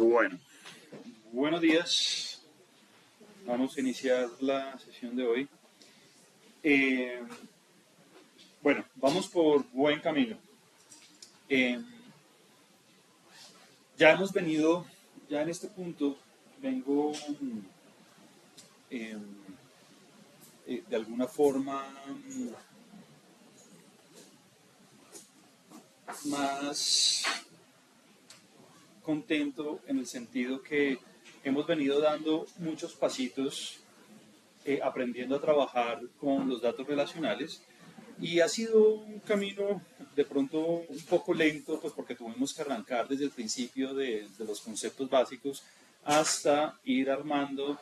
Bueno, buenos días. Vamos a iniciar la sesión de hoy. Bueno, vamos por buen camino. Eh, ya hemos venido, ya en este punto, vengo eh, de alguna forma más contento en el sentido que hemos venido dando muchos pasitos aprendiendo a trabajar con los datos relacionales y ha sido un camino de pronto un poco lento, pues porque tuvimos que arrancar desde el principio de los conceptos básicos hasta ir armando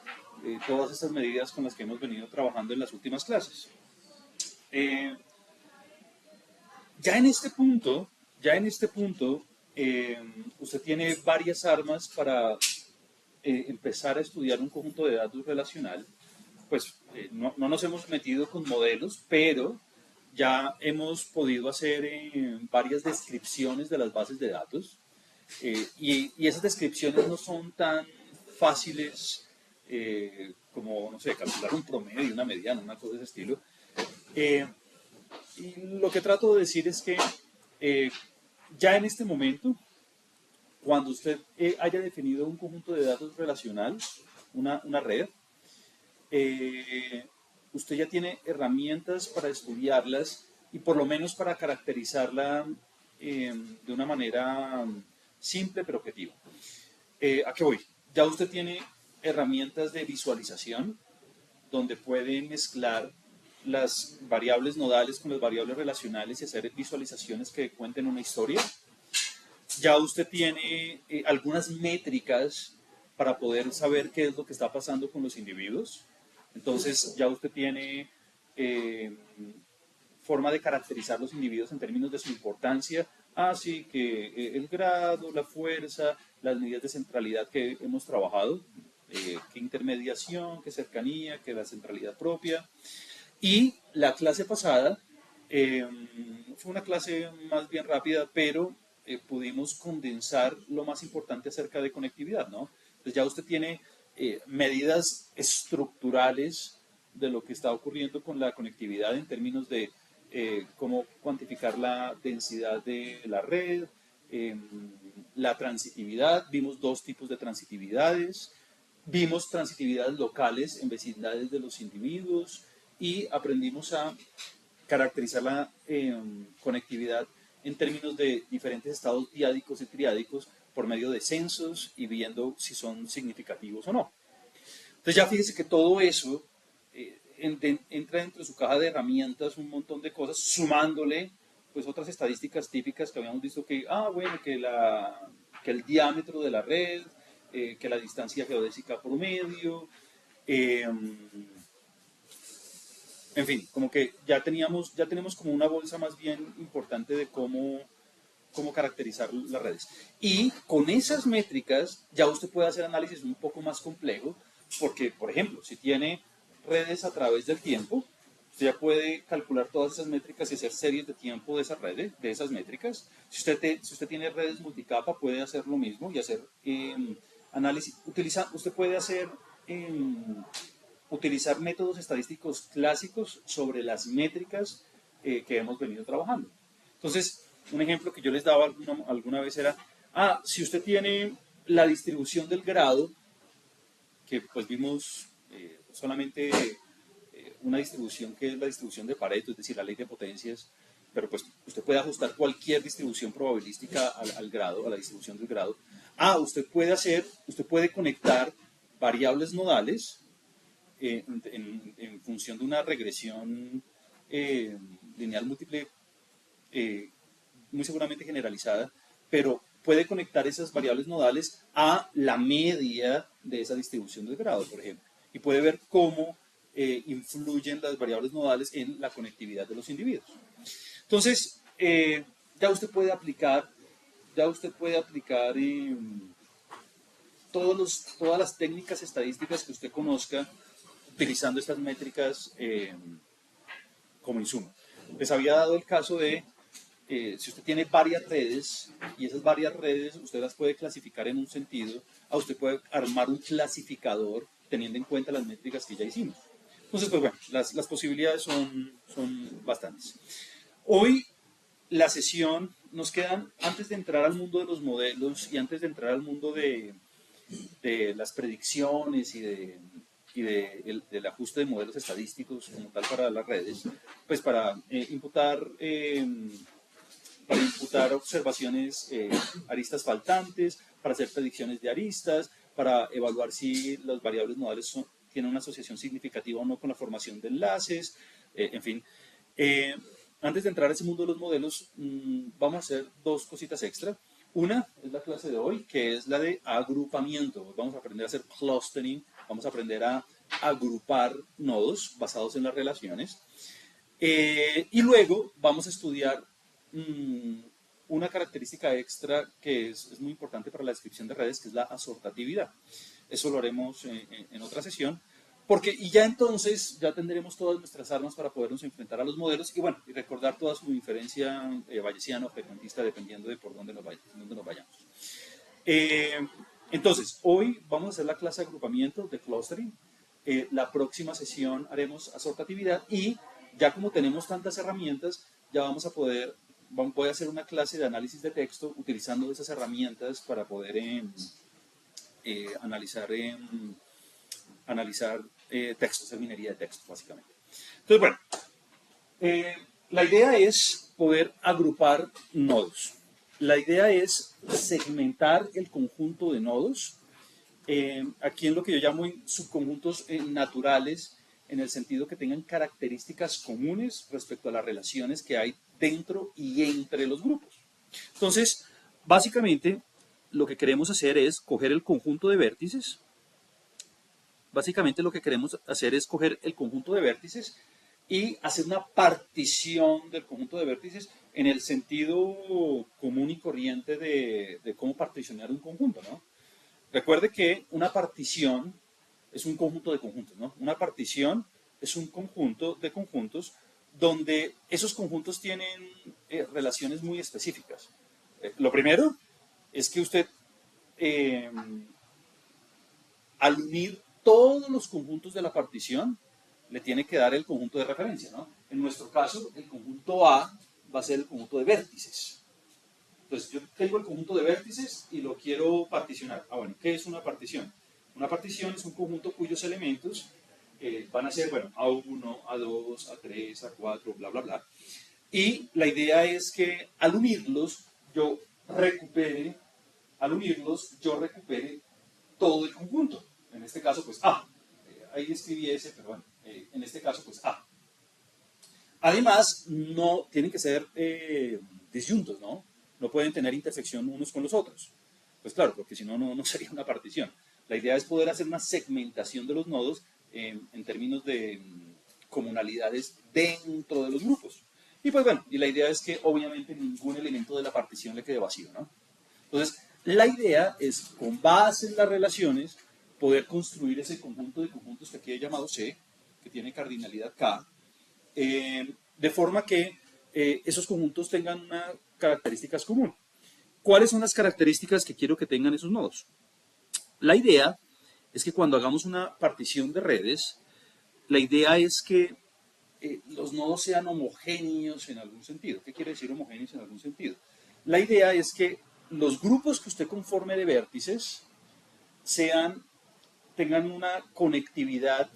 todas estas medidas con las que hemos venido trabajando en las últimas clases. Eh, ya en este punto, usted tiene varias armas para empezar a estudiar un conjunto de datos relacional. Pues no nos hemos metido con modelos, pero ya hemos podido hacer varias descripciones de las bases de datos y esas descripciones no son tan fáciles como, no sé, calcular un promedio, una mediana, una cosa de ese estilo. Eh, y lo que trato de decir es que eh, ya en este momento, cuando usted haya definido un conjunto de datos relacional, una red, eh, usted ya tiene herramientas para estudiarlas y por lo menos para caracterizarla de una manera simple pero objetiva. ¿A qué voy? Ya usted tiene herramientas de visualización donde puede mezclar las variables nodales con las variables relacionales y hacer visualizaciones que cuenten una historia. Ya usted tiene algunas métricas para poder saber qué es lo que está pasando con los individuos. Entonces ya usted tiene forma de caracterizar los individuos en términos de su importancia, así que el grado, la fuerza, las medidas de centralidad que hemos trabajado, qué intermediación, qué cercanía, qué la centralidad propia. Y la clase pasada fue una clase más bien rápida, pero pudimos condensar lo más importante acerca de conectividad, ¿no? Entonces ya usted tiene medidas estructurales de lo que está ocurriendo con la conectividad en términos de cómo cuantificar la densidad de la red, eh, la transitividad. Vimos dos tipos de transitividades. Vimos transitividades locales en vecindades de los individuos y aprendimos a caracterizar la conectividad en términos de diferentes estados diádicos y triádicos por medio de censos y viendo si son significativos o no. Entonces ya fíjese que todo eso entra dentro de su caja de herramientas un montón de cosas, sumándole pues otras estadísticas típicas que habíamos visto que, bueno, que el diámetro de la red, que la distancia geodésica promedio, en fin, como que ya tenemos como una bolsa más bien importante de cómo caracterizar las redes. Y con esas métricas ya usted puede hacer análisis un poco más complejo, porque, por ejemplo, si tiene redes a través del tiempo, usted ya puede calcular todas esas métricas y hacer series de tiempo de esas redes, de esas métricas. Si usted tiene redes multicapa, puede hacer lo mismo y hacer análisis. Usted puede hacer utilizar métodos estadísticos clásicos sobre las métricas que hemos venido trabajando. Entonces, un ejemplo que yo les daba alguna vez era, si usted tiene la distribución del grado, que pues vimos solamente una distribución que es la distribución de Pareto, es decir, la ley de potencias, pero pues usted puede ajustar cualquier distribución probabilística al grado, a la distribución del grado. Usted puede conectar variables nodales en función de una regresión lineal múltiple muy seguramente generalizada, pero puede conectar esas variables nodales a la media de esa distribución del grado, por ejemplo, y puede ver cómo influyen las variables nodales en la conectividad de los individuos. Entonces, ya usted puede aplicar todas las técnicas estadísticas que usted conozca utilizando estas métricas como insumo. Les había dado el caso de si usted tiene varias redes y esas varias redes usted las puede clasificar en un sentido, usted puede armar un clasificador teniendo en cuenta las métricas que ya hicimos. Entonces, pues bueno, las posibilidades son bastantes. Hoy la sesión nos quedan, antes de entrar al mundo de los modelos y antes de entrar al mundo de las predicciones del ajuste de modelos estadísticos como tal para las redes, pues para imputar observaciones, aristas faltantes, para hacer predicciones de aristas, para evaluar si las variables modales tienen una asociación significativa o no con la formación de enlaces, en fin. Antes de entrar a ese mundo de los modelos, vamos a hacer dos cositas extra. Una es la clase de hoy, que es la de agrupamiento. Vamos a aprender a hacer clustering, vamos a aprender a agrupar nodos basados en las relaciones. Y luego vamos a estudiar una característica extra que es muy importante para la descripción de redes, que es la asortatividad. Eso lo haremos en otra sesión. Y ya entonces, ya tendremos todas nuestras armas para podernos enfrentar a los modelos y bueno, y recordar toda su inferencia bayesiana o frecuentista dependiendo de por dónde nos vayamos. Entonces, hoy vamos a hacer la clase de agrupamiento de clustering. La próxima sesión haremos asortatividad y ya como tenemos tantas herramientas, ya voy a hacer una clase de análisis de texto utilizando esas herramientas para poder analizar textos, hacer minería de textos, básicamente. Entonces, bueno, la idea es poder agrupar nodos. La idea es segmentar el conjunto de nodos, aquí en lo que yo llamo subconjuntos naturales, en el sentido que tengan características comunes respecto a las relaciones que hay dentro y entre los grupos. Entonces, básicamente, lo que queremos hacer es coger el conjunto de vértices. Básicamente lo que queremos hacer es coger el conjunto de vértices y hacer una partición del conjunto de vértices en el sentido común y corriente de cómo particionar un conjunto, ¿no? Recuerde que una partición es un conjunto de conjuntos, ¿no? Una partición es un conjunto de conjuntos donde esos conjuntos tienen relaciones muy específicas. Lo primero es que usted, al unir todos los conjuntos de la partición, le tiene que dar el conjunto de referencia, ¿no? En nuestro caso, el conjunto A va a ser el conjunto de vértices. Entonces, yo tengo el conjunto de vértices y lo quiero particionar. Bueno, ¿qué es una partición? Una partición es un conjunto cuyos elementos van a ser, bueno, A1, A2, A3, A4, bla, bla, bla. Y la idea es que al unirlos, yo recupere todo el conjunto. En este caso, pues A. Ahí escribí ese, pero bueno, en este caso, pues A. Además, no tienen que ser disyuntos, ¿no? No pueden tener intersección unos con los otros. Pues claro, porque si no, no sería una partición. La idea es poder hacer una segmentación de los nodos en términos de comunalidades dentro de los grupos. Y pues bueno, y la idea es que obviamente ningún elemento de la partición le quede vacío, ¿no? Entonces, la idea es, con base en las relaciones, poder construir ese conjunto de conjuntos que aquí he llamado C, que tiene cardinalidad K, de forma que esos conjuntos tengan unas características comunes. ¿Cuáles son las características que quiero que tengan esos nodos? La idea es que cuando hagamos una partición de redes, la idea es que los nodos sean homogéneos en algún sentido. ¿Qué quiere decir homogéneos en algún sentido? La idea es que los grupos que usted conforme de vértices tengan una conectividad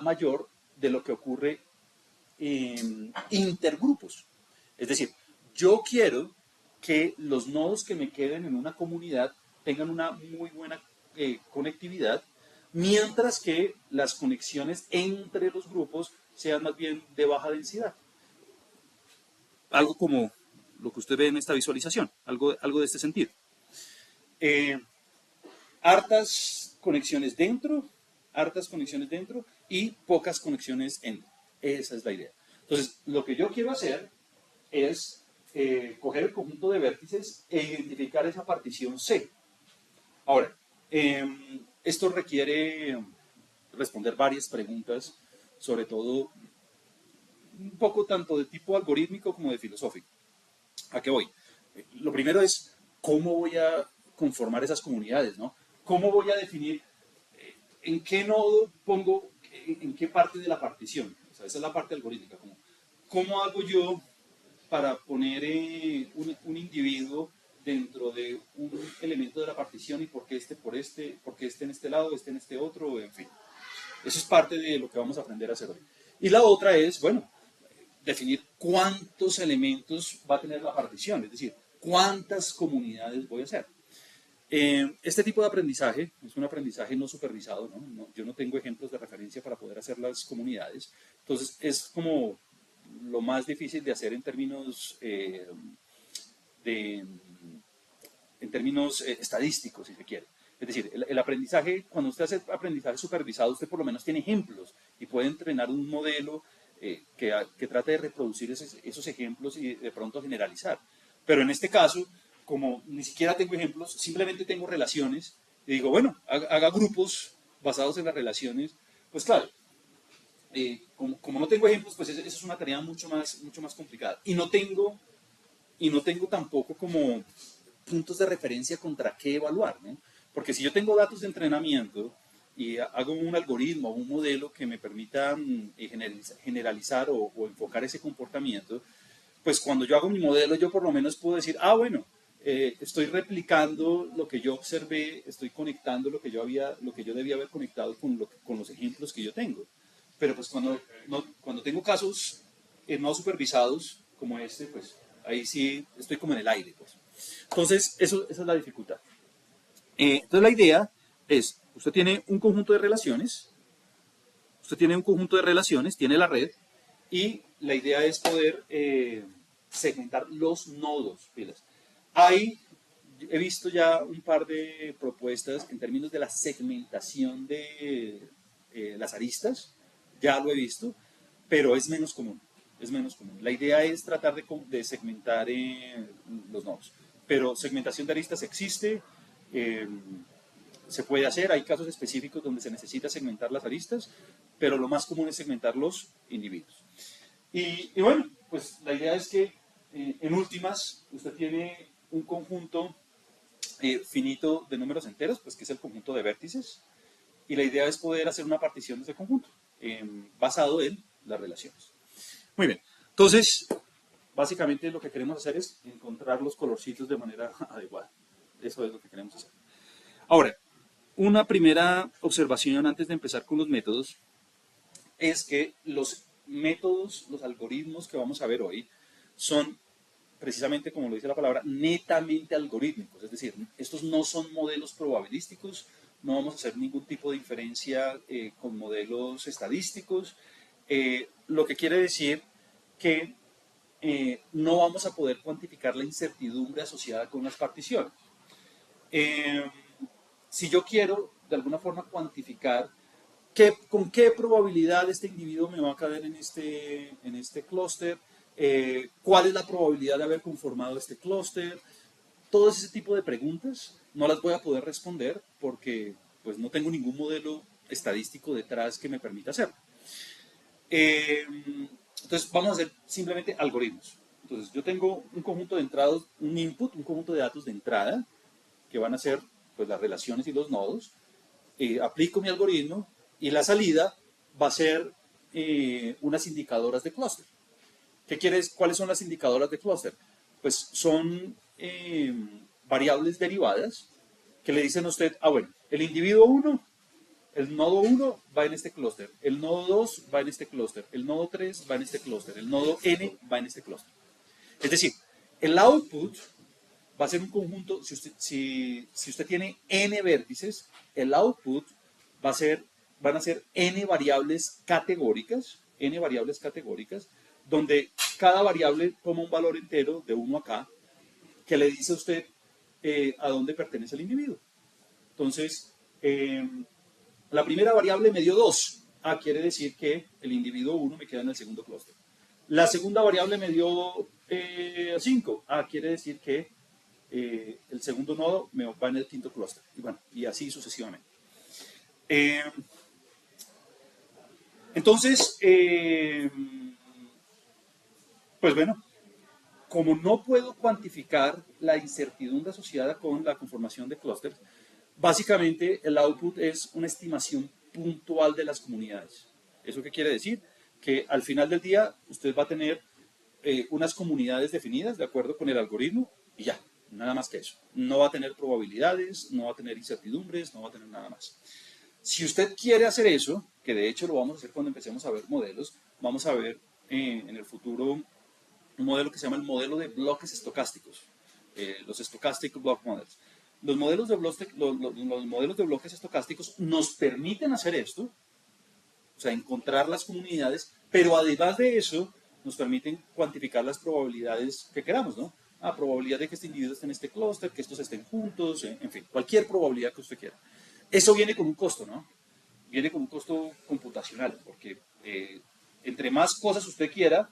mayor de lo que ocurre en intergrupos. Es decir, yo quiero que los nodos que me queden en una comunidad tengan una muy buena conectividad, mientras que las conexiones entre los grupos sean más bien de baja densidad. Algo como lo que usted ve en esta visualización, algo de este sentido. Hartas conexiones dentro y pocas conexiones entre. Esa es la idea. Entonces, lo que yo quiero hacer es coger el conjunto de vértices e identificar esa partición C. Ahora, esto requiere responder varias preguntas, sobre todo un poco tanto de tipo algorítmico como de filosófico. ¿A qué voy? Lo primero es cómo voy a conformar esas comunidades, ¿no? ¿Cómo voy a definir en qué nodo pongo, en qué parte de la partición? O sea, esa es la parte algorítmica. ¿Cómo hago yo para poner un individuo dentro de un elemento de la partición y por qué por qué este en este lado, este en este otro, en fin? Eso es parte de lo que vamos a aprender a hacer hoy. Y la otra es, bueno, definir cuántos elementos va a tener la partición, es decir, cuántas comunidades voy a hacer. Este tipo de aprendizaje es un aprendizaje no supervisado, ¿no? Yo no tengo ejemplos de referencia para poder hacer las comunidades, entonces es como lo más difícil de hacer de, en términos estadísticos, si se quiere. Es decir, el aprendizaje, cuando usted hace aprendizaje supervisado, usted por lo menos tiene ejemplos y puede entrenar un modelo que trate de reproducir esos ejemplos y de pronto generalizar. Pero en este caso, como ni siquiera tengo ejemplos, simplemente tengo relaciones y digo, bueno, haga grupos basados en las relaciones, pues claro, como no tengo ejemplos, pues esa es una tarea mucho más complicada. Y no tengo tampoco como puntos de referencia contra qué evaluar, ¿no? Porque si yo tengo datos de entrenamiento y hago un algoritmo o un modelo que me permita generalizar o enfocar ese comportamiento, pues cuando yo hago mi modelo yo por lo menos puedo decir, ah, bueno, estoy replicando lo que yo observé, estoy conectando lo que yo debía haber conectado con los ejemplos que yo tengo. Pero pues cuando tengo casos no supervisados como este, pues ahí sí estoy como en el aire, pues. Entonces, esa es la dificultad. Entonces, la idea es, usted tiene un conjunto de relaciones, tiene la red, y la idea es poder segmentar los nodos, pilas. He visto ya un par de propuestas en términos de la segmentación de las aristas, ya lo he visto, pero es menos común. Es menos común. La idea es tratar de segmentar los nodos. Pero segmentación de aristas existe, eh, se puede hacer, hay casos específicos donde se necesita segmentar las aristas, pero lo más común es segmentar los individuos. Y bueno, pues la idea es que en últimas usted tiene un conjunto finito de números enteros, pues que es el conjunto de vértices, y la idea es poder hacer una partición de ese conjunto basado en las relaciones. Muy bien, entonces básicamente lo que queremos hacer es encontrar los colorcitos de manera adecuada. Eso es lo que queremos hacer. Ahora, una primera observación antes de empezar con los métodos es que los métodos, los algoritmos que vamos a ver hoy son precisamente, como lo dice la palabra, netamente algorítmicos. Es decir, estos no son modelos probabilísticos, no vamos a hacer ningún tipo de inferencia con modelos estadísticos, lo que quiere decir que no vamos a poder cuantificar la incertidumbre asociada con las particiones. Eh, si yo quiero de alguna forma cuantificar con qué probabilidad este individuo me va a caer en este clúster, cuál es la probabilidad de haber conformado este clúster, todo ese tipo de preguntas no las voy a poder responder porque pues no tengo ningún modelo estadístico detrás que me permita hacerlo. Entonces vamos a hacer simplemente algoritmos. Entonces yo tengo un conjunto de entradas, un input, un conjunto de datos de entrada que van a ser pues las relaciones y los nodos. Aplico mi algoritmo y la salida va a ser unas indicadoras de clúster. ¿Cuáles son las indicadoras de clúster? Pues son variables derivadas que le dicen a usted, ah bueno, el individuo 1, el nodo 1 va en este clúster, el nodo 2 va en este clúster, el nodo 3 va en este clúster, el nodo n va en este clúster. Es decir, el output va a ser un conjunto, si usted tiene n vértices, el output van a ser n variables categóricas, donde cada variable toma un valor entero de 1 a k, que le dice a usted a dónde pertenece el individuo. Entonces, la primera variable me dio 2. Quiere decir que el individuo 1 me queda en el segundo clúster. La segunda variable me dio 5. Quiere decir que el segundo nodo me va en el quinto clúster. Y bueno, y así sucesivamente. Entonces, Pues bueno, como no puedo cuantificar la incertidumbre asociada con la conformación de clústeres, básicamente el output es una estimación puntual de las comunidades. ¿Eso qué quiere decir? Que al final del día usted va a tener unas comunidades definidas de acuerdo con el algoritmo y ya, nada más que eso. No va a tener probabilidades, no va a tener incertidumbres, no va a tener nada más. Si usted quiere hacer eso, que de hecho lo vamos a hacer cuando empecemos a ver modelos, vamos a ver en el futuro un modelo que se llama el modelo de bloques estocásticos, los Stochastic Block Models. Los modelos los modelos de bloques estocásticos nos permiten hacer esto, o sea, encontrar las comunidades, pero además de eso nos permiten cuantificar las probabilidades que queramos, ¿no? Ah, probabilidad de que este individuo esté en este clúster, que estos estén juntos, en fin, cualquier probabilidad que usted quiera. Eso viene con un costo, ¿no? Viene con un costo computacional, porque entre más cosas usted quiera,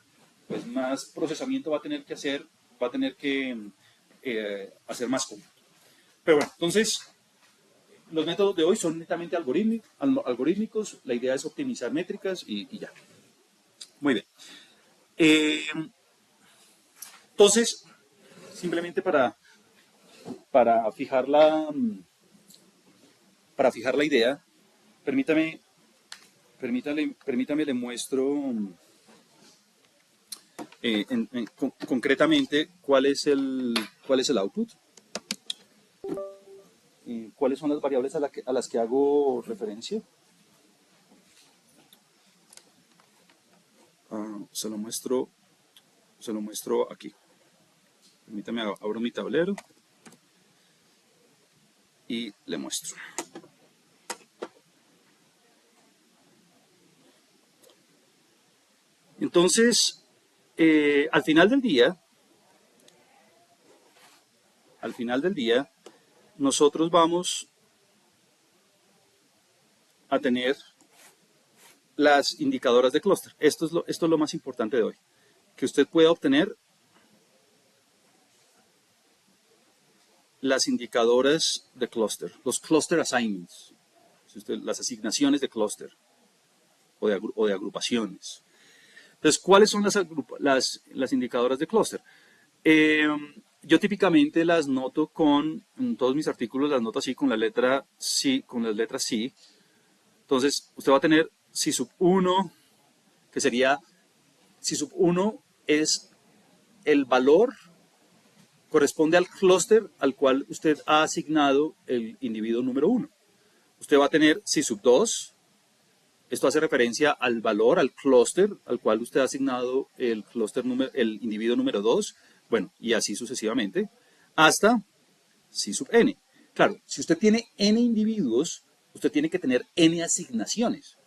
pues más procesamiento va a tener que hacer, va a tener que hacer más cómputo. Pero bueno, entonces, los métodos de hoy son netamente algorítmicos, la idea es optimizar métricas y ya. Muy bien. Entonces, simplemente para para fijar la idea, permítame le muestro concretamente cuál es el output, cuáles son las variables a las que hago referencia. Se lo muestro aquí. Permítame, abro mi tablero y le muestro. Entonces, al final del día, nosotros vamos a tener las indicadoras de clúster. Esto es lo más importante de hoy. Que usted pueda obtener las indicadoras de clúster, los cluster assignments, las asignaciones de clúster o de agrupaciones. Entonces, ¿cuáles son las indicadoras de clúster? Yo típicamente las noto en todos mis artículos las noto así con la letra C, con las letras C. Entonces, usted va a tener C sub 1, que sería, C sub 1 es el valor, corresponde al clúster al cual usted ha asignado el individuo número 1. Usted va a tener C sub 2, esto hace referencia al valor, al clúster al cual usted ha asignado el individuo número 2, bueno, y así sucesivamente, hasta C sub n. Claro, si usted tiene n individuos, usted tiene que tener n asignaciones,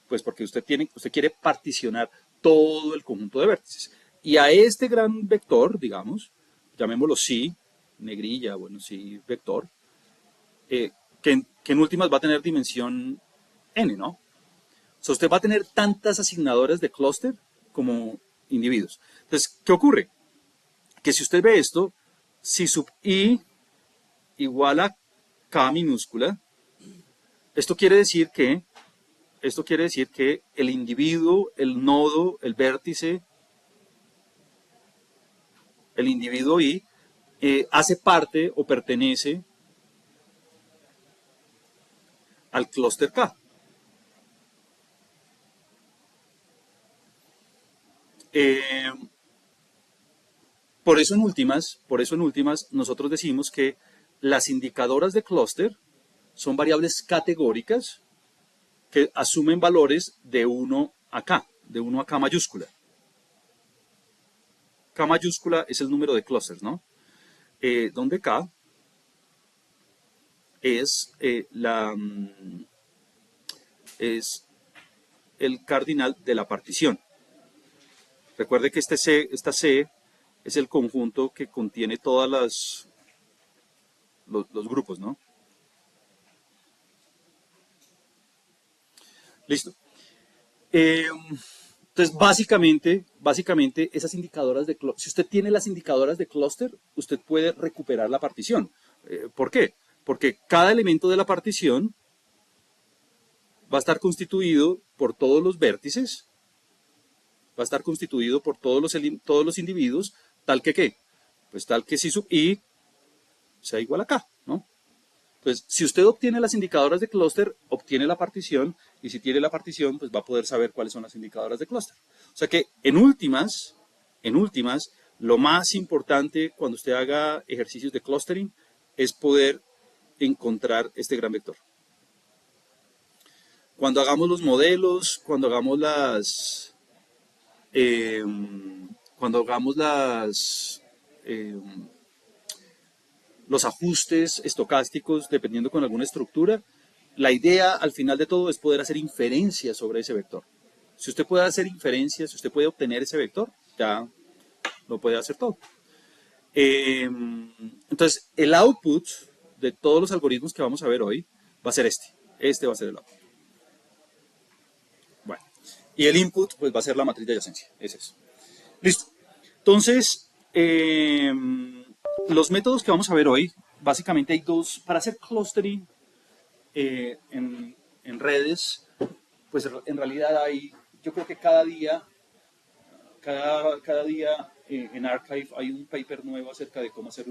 pues porque usted quiere particionar todo el conjunto de vértices. Y a este gran vector, digamos, llamémoslo C, negrilla, bueno, C vector, que en últimas va a tener dimensión n, ¿no? O sea, usted va a tener tantas asignadoras de clúster como individuos. Entonces, ¿qué ocurre? Que si usted ve esto, si sub i igual a k minúscula, esto quiere decir que el individuo, el nodo, el vértice, el individuo i, hace parte o pertenece al clúster K. Por eso en últimas, nosotros decimos que las indicadoras de clúster son variables categóricas que asumen valores de 1 a K, de 1 a K mayúscula. K mayúscula es el número de clústeres, ¿no? Donde K es, es el cardinal de la partición. Recuerde que esta C es el conjunto que contiene todas los grupos, ¿no? Listo. Entonces, básicamente, esas indicadoras de clúster, si usted tiene las indicadoras de clúster, usted puede recuperar la partición. ¿Por qué? Porque cada elemento de la partición va a estar constituido por todos los vértices, va va a estar constituido por todos los individuos, tal que ¿qué? Pues tal que si sub i sea igual a k, ¿no? Entonces, si usted obtiene las indicadoras de clúster, obtiene la partición, y si tiene la partición, pues va a poder saber cuáles son las indicadoras de clúster. O sea que, en últimas, lo más importante cuando usted haga ejercicios de clustering es poder encontrar este gran vector. Cuando hagamos los modelos, eh, cuando hagamos los ajustes estocásticos, dependiendo con alguna estructura, la idea al final de todo es poder hacer inferencias sobre ese vector. Si usted puede hacer inferencias, si usted puede obtener ese vector, ya lo puede hacer todo. Entonces, el output de todos los algoritmos que vamos a ver hoy va a ser este. Este va a ser el output. Bueno, y el input pues va a ser la matriz de adyacencia. Es eso. Listo. Entonces, los métodos que vamos a ver hoy, básicamente hay dos. Para hacer clustering en redes, pues en realidad hay, yo creo que cada día en Archive hay un paper nuevo acerca de cómo hacer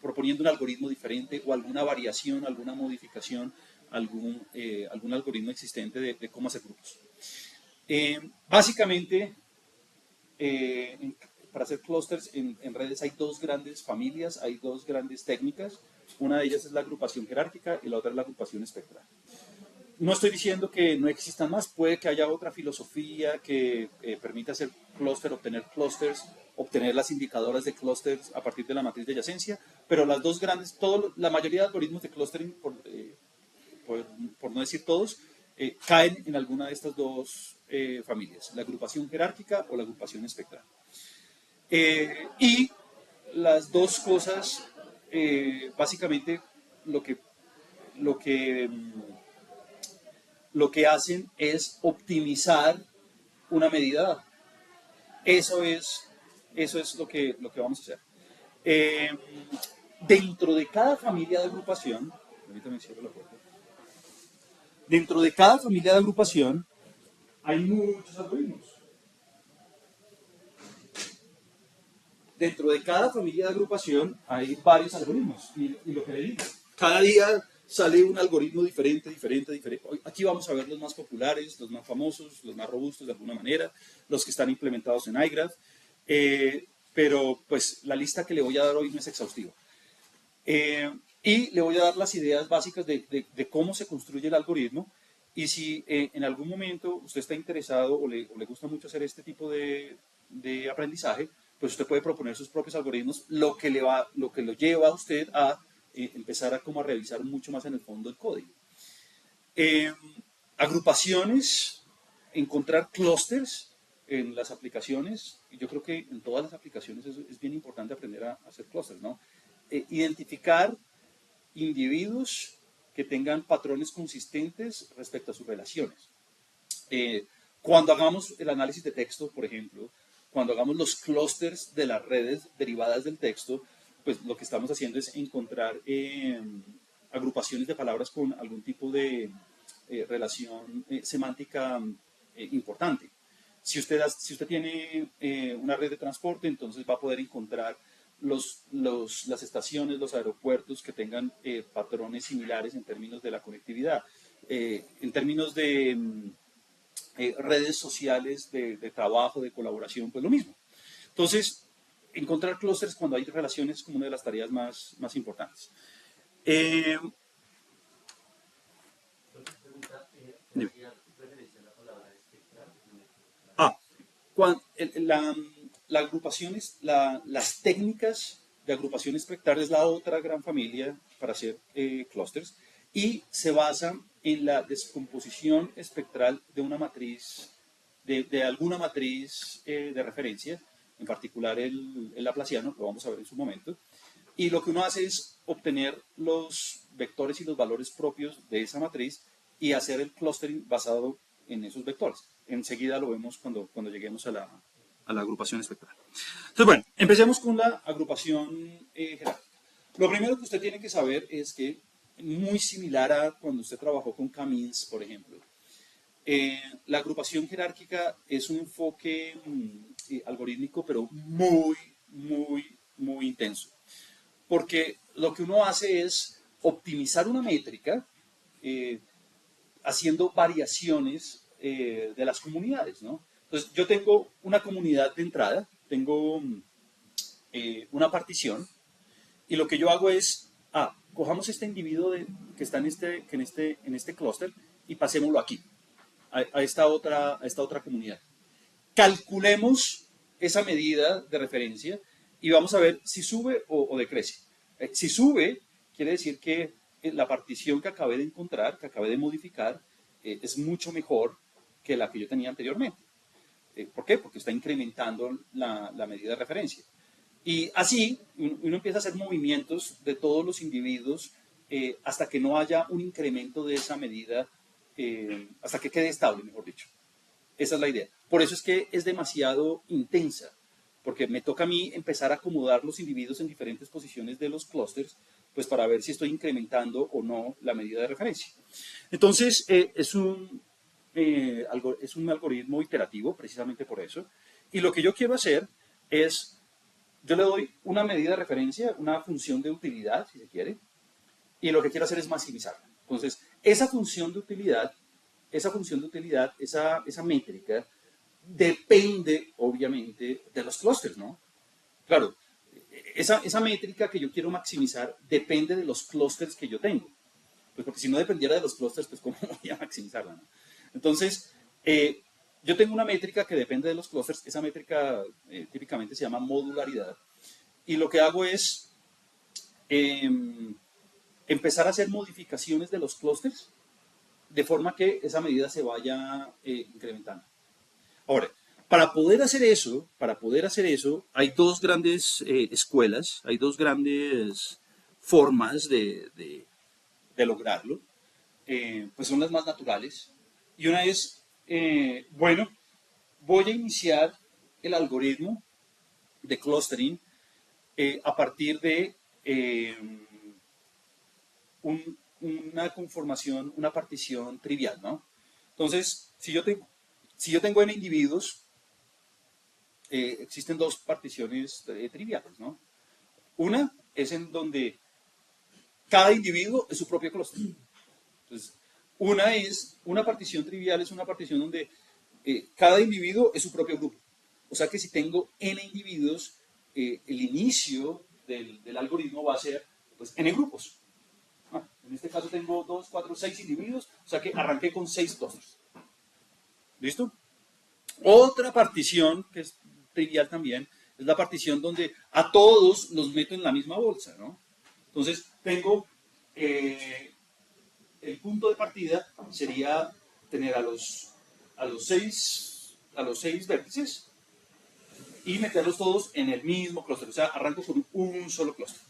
proponiendo un algoritmo diferente o alguna variación, alguna modificación, algún algoritmo existente de cómo hacer grupos. Básicamente, para hacer clusters en redes hay dos grandes familias, hay dos grandes técnicas. Una de ellas es la agrupación jerárquica y la otra es la agrupación espectral. No estoy diciendo que no existan más, puede que haya otra filosofía que permita hacer clúster, obtener clusters, obtener las indicadoras de clusters a partir de la matriz de adyacencia, pero las dos grandes, la mayoría de algoritmos de clustering, por no decir todos, caen en alguna de estas dos familias, la agrupación jerárquica o la agrupación espectral. Y las dos cosas, básicamente, lo que hacen es optimizar una medida. Eso es lo que vamos a hacer. Dentro de cada familia de agrupación, ahorita me cierro la puerta. Dentro de cada familia de agrupación hay muchos algoritmos. Dentro de cada familia de agrupación hay varios algoritmos. Y lo que le digo, cada día sale un algoritmo diferente. Aquí vamos a ver los más populares, los más famosos, los más robustos de alguna manera, los que están implementados en iGraph. Pero pues la lista que le voy a dar hoy no es exhaustiva. Y le voy a dar las ideas básicas de cómo se construye el algoritmo. Y si en algún momento usted está interesado o le gusta mucho hacer este tipo de aprendizaje, pues usted puede proponer sus propios algoritmos, lo que lo lleva a usted a empezar a revisar mucho más en el fondo el código. Agrupaciones, encontrar clusters en las aplicaciones. Yo creo que en todas las aplicaciones es bien importante aprender a hacer clusters, ¿no? Identificar individuos que tengan patrones consistentes respecto a sus relaciones. Cuando hagamos el análisis de texto, por ejemplo, cuando hagamos los clusters de las redes derivadas del texto, pues lo que estamos haciendo es encontrar agrupaciones de palabras con algún tipo de relación semántica importante. Si usted tiene una red de transporte, entonces va a poder encontrar las estaciones, los aeropuertos que tengan patrones similares en términos de la conectividad. En términos de redes sociales de trabajo, de colaboración, pues lo mismo. Entonces, encontrar clústeres cuando hay relaciones es como una de las tareas más importantes. La agrupación las técnicas de agrupación espectral es la otra gran familia para hacer clústeres y se basa en la descomposición espectral de una matriz, de alguna matriz de referencia, en particular el laplaciano, que vamos a ver en su momento. Y lo que uno hace es obtener los vectores y los valores propios de esa matriz y hacer el clustering basado en esos vectores. Enseguida lo vemos cuando lleguemos a la agrupación espectral. Entonces, bueno, empecemos con la agrupación jerárquica. Lo primero que usted tiene que saber es que, muy similar a cuando usted trabajó con K-means, por ejemplo, La agrupación jerárquica es un enfoque algorítmico, pero muy, muy, muy intenso. Porque lo que uno hace es optimizar una métrica haciendo variaciones de las comunidades, ¿no? Entonces, yo tengo una comunidad de entrada, tengo una partición, y lo que yo hago es, cojamos este individuo que está en este clúster y pasémoslo aquí, a esta otra comunidad. Calculemos esa medida de referencia y vamos a ver si sube o decrece. Si sube, quiere decir que la partición que acabé de encontrar, que acabé de modificar, es mucho mejor que la que yo tenía anteriormente. ¿Por qué? Porque está incrementando la medida de referencia. Y así uno empieza a hacer movimientos de todos los individuos hasta que no haya un incremento de esa medida, hasta que quede estable, mejor dicho. Esa es la idea. Por eso es que es demasiado intensa, porque me toca a mí empezar a acomodar los individuos en diferentes posiciones de los clústeres, pues para ver si estoy incrementando o no la medida de referencia. Entonces, es un algoritmo iterativo, precisamente por eso. Y lo que yo quiero hacer es, yo le doy una medida de referencia, una función de utilidad, si se quiere, y lo que quiero hacer es maximizarla. Entonces, esa función de utilidad, esa métrica, depende, obviamente, de los clústeres, ¿no? Claro, esa métrica que yo quiero maximizar depende de los clústeres que yo tengo. Pues porque si no dependiera de los clústeres, pues ¿cómo voy a maximizarla, no? Entonces, yo tengo una métrica que depende de los clústeres. Esa métrica típicamente se llama modularidad. Y lo que hago es empezar a hacer modificaciones de los clústeres de forma que esa medida se vaya incrementando. Ahora, para poder hacer eso, hay dos grandes escuelas, hay dos grandes formas de lograrlo. Pues son las más naturales. Y una es, bueno, voy a iniciar el algoritmo de clustering a partir de una conformación, una partición trivial, ¿no? Entonces, si yo tengo n individuos, existen dos particiones triviales, ¿no? Una es en donde cada individuo es su propio clúster. Entonces, una partición trivial es una partición donde cada individuo es su propio grupo. O sea que si tengo n individuos, el inicio del algoritmo va a ser pues, n grupos. En este caso tengo 2, 4, 6 individuos, o sea que arranqué con 6 clústeres. ¿Listo? Otra partición, que es trivial también, es la partición donde a todos los meto en la misma bolsa, ¿no? Entonces, tengo el punto de partida sería tener a los 6 vértices y meterlos todos en el mismo clúster. O sea, arranco con un solo clúster.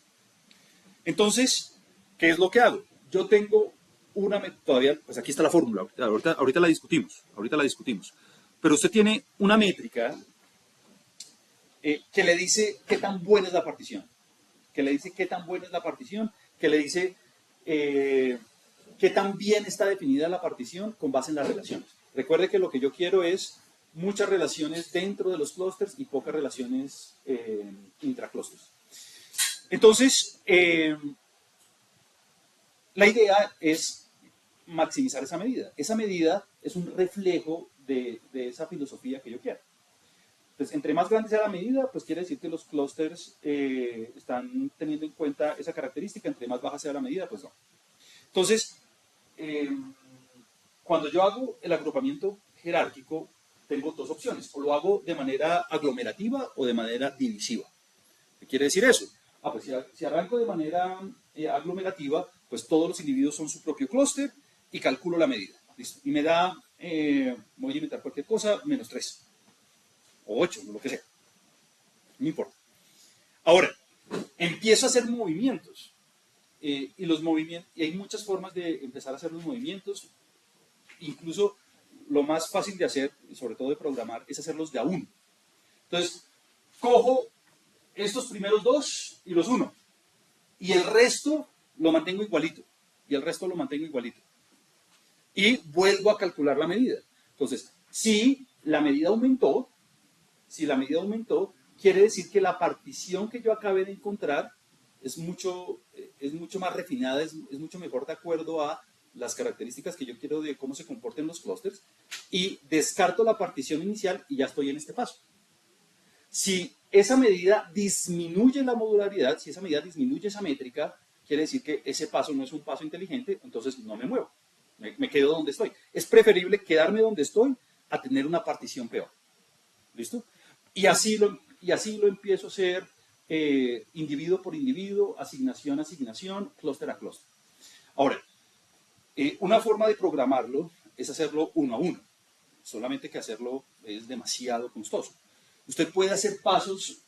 Entonces, ¿qué es lo que hago? Yo tengo todavía, pues aquí está la fórmula, ahorita la discutimos. Pero usted tiene una métrica que le dice qué tan buena es la partición, que le dice qué tan bien está definida la partición con base en las relaciones. Recuerde que lo que yo quiero es muchas relaciones dentro de los clústeres y pocas relaciones intraclústeres. Entonces, la idea es maximizar esa medida. Esa medida es un reflejo de esa filosofía que yo quiero. Entonces, entre más grande sea la medida, pues quiere decir que los clústeres están teniendo en cuenta esa característica. Entre más baja sea la medida, pues no. Entonces, cuando yo hago el agrupamiento jerárquico, tengo dos opciones. O lo hago de manera aglomerativa o de manera divisiva. ¿Qué quiere decir eso? Pues si arranco de manera aglomerativa, pues todos los individuos son su propio clúster y calculo la medida. ¿Listo? Y me da, voy a inventar cualquier cosa, menos 3. O 8, lo que sea. No importa. Ahora, empiezo a hacer movimientos. Y hay muchas formas de empezar a hacer los movimientos. Incluso lo más fácil de hacer, sobre todo de programar, es hacerlos de a uno. Entonces, cojo estos primeros dos y los uno. Y el resto lo mantengo igualito. Y vuelvo a calcular la medida. Entonces, si la medida aumentó, quiere decir que la partición que yo acabé de encontrar es mucho más refinada, es mucho mejor de acuerdo a las características que yo quiero de cómo se comporten los clústeres, y descarto la partición inicial y ya estoy en este paso. Si esa medida disminuye la modularidad, si esa medida disminuye esa métrica, quiere decir que ese paso no es un paso inteligente, entonces no me muevo, me quedo donde estoy. Es preferible quedarme donde estoy a tener una partición peor. ¿Listo? Y así lo empiezo a hacer individuo por individuo, asignación a asignación, clúster a clúster. Ahora, una forma de programarlo es hacerlo uno a uno, solamente que hacerlo es demasiado costoso. Usted puede hacer pasos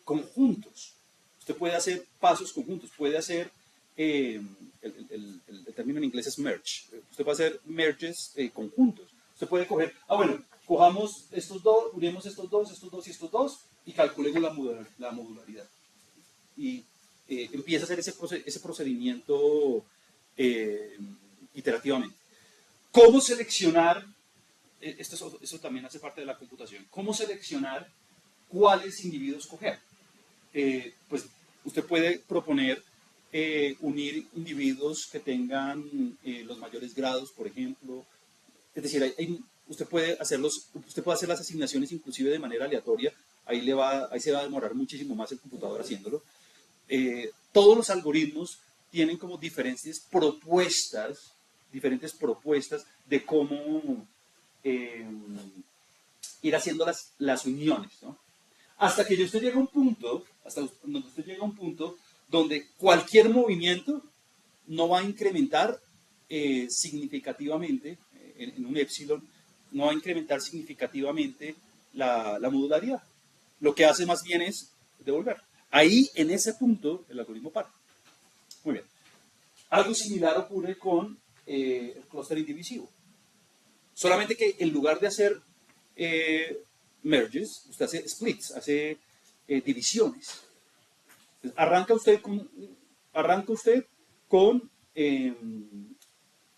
conjuntos, puede hacer, el término en inglés es merge, usted puede hacer merges conjuntos. Usted puede coger, cojamos estos dos, unimos estos dos y estos dos, y calculemos la modularidad. Y empieza a hacer ese procedimiento iterativamente. ¿Cómo seleccionar? Eso también hace parte de la computación. ¿Cómo seleccionar cuáles individuos coger? Pues usted puede proponer unir individuos que tengan los mayores grados, por ejemplo. Es decir, usted puede hacer las asignaciones inclusive de manera aleatoria. Ahí se va a demorar muchísimo más el computador haciéndolo. Todos los algoritmos tienen como diferentes propuestas de cómo ir haciendo las uniones, ¿no? Hasta que usted llega a un punto donde cualquier movimiento no va a incrementar significativamente, en un epsilon, no va a incrementar significativamente la modularidad. Lo que hace más bien es devolver. Ahí, en ese punto, el algoritmo para. Muy bien. Algo similar ocurre con el clúster indivisivo. Solamente que en lugar de hacer merges, usted hace splits, hace divisiones. Entonces, arranca usted con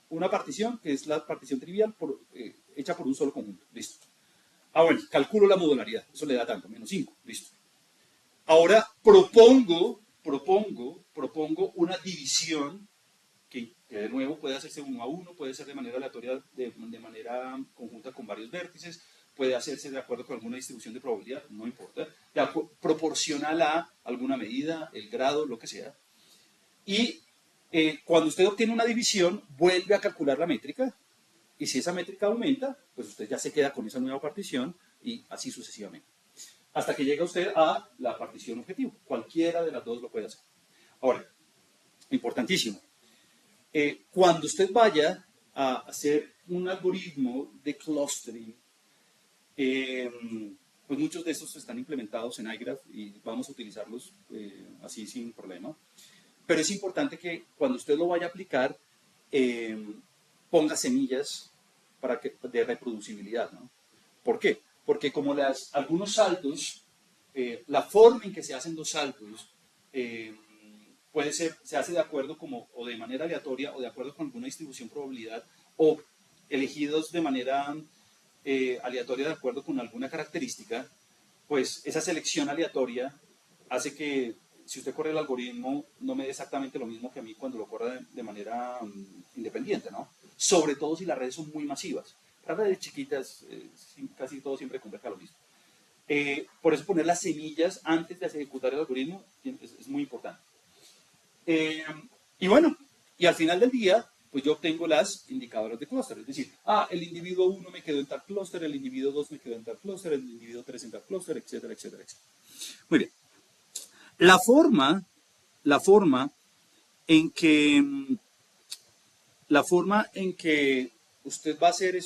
una partición, que es la partición trivial hecha por un solo conjunto. Listo. Bueno, calculo la modularidad. Eso le da tanto, menos 5. Listo. Ahora propongo una división que de nuevo puede hacerse uno a uno, puede ser de manera aleatoria, de manera conjunta con varios vértices, puede hacerse de acuerdo con alguna distribución de probabilidad, no importa, proporcional a alguna medida, el grado, lo que sea. Y cuando usted obtiene una división, vuelve a calcular la métrica, y si esa métrica aumenta, pues usted ya se queda con esa nueva partición, y así sucesivamente. Hasta que llega usted a la partición objetivo. Cualquiera de las dos lo puede hacer. Ahora, importantísimo, cuando usted vaya a hacer un algoritmo de clustering, pues muchos de estos están implementados en iGraph y vamos a utilizarlos así sin problema. Pero es importante que cuando usted lo vaya a aplicar, ponga semillas de reproducibilidad, ¿no? ¿Por qué? Porque como algunos saltos, la forma en que se hacen los saltos se hace de acuerdo o de manera aleatoria o de acuerdo con alguna distribución probabilidad o elegidos de manera aleatoria de acuerdo con alguna característica, pues esa selección aleatoria hace que si usted corre el algoritmo no me dé exactamente lo mismo que a mí cuando lo corra de manera independiente, ¿no? Sobre todo si las redes son muy masivas. Las redes chiquitas casi todo siempre converge a lo mismo. Por eso poner las semillas antes de ejecutar el algoritmo es muy importante. Y bueno, y al final del día, pues yo obtengo las indicadoras de clúster. Es decir, el individuo 1 me quedó en tal clúster, el individuo 2 me quedó en tal clúster, el individuo 3 en tal clúster, etcétera, etcétera, etcétera. Muy bien. La forma en que usted va a hacer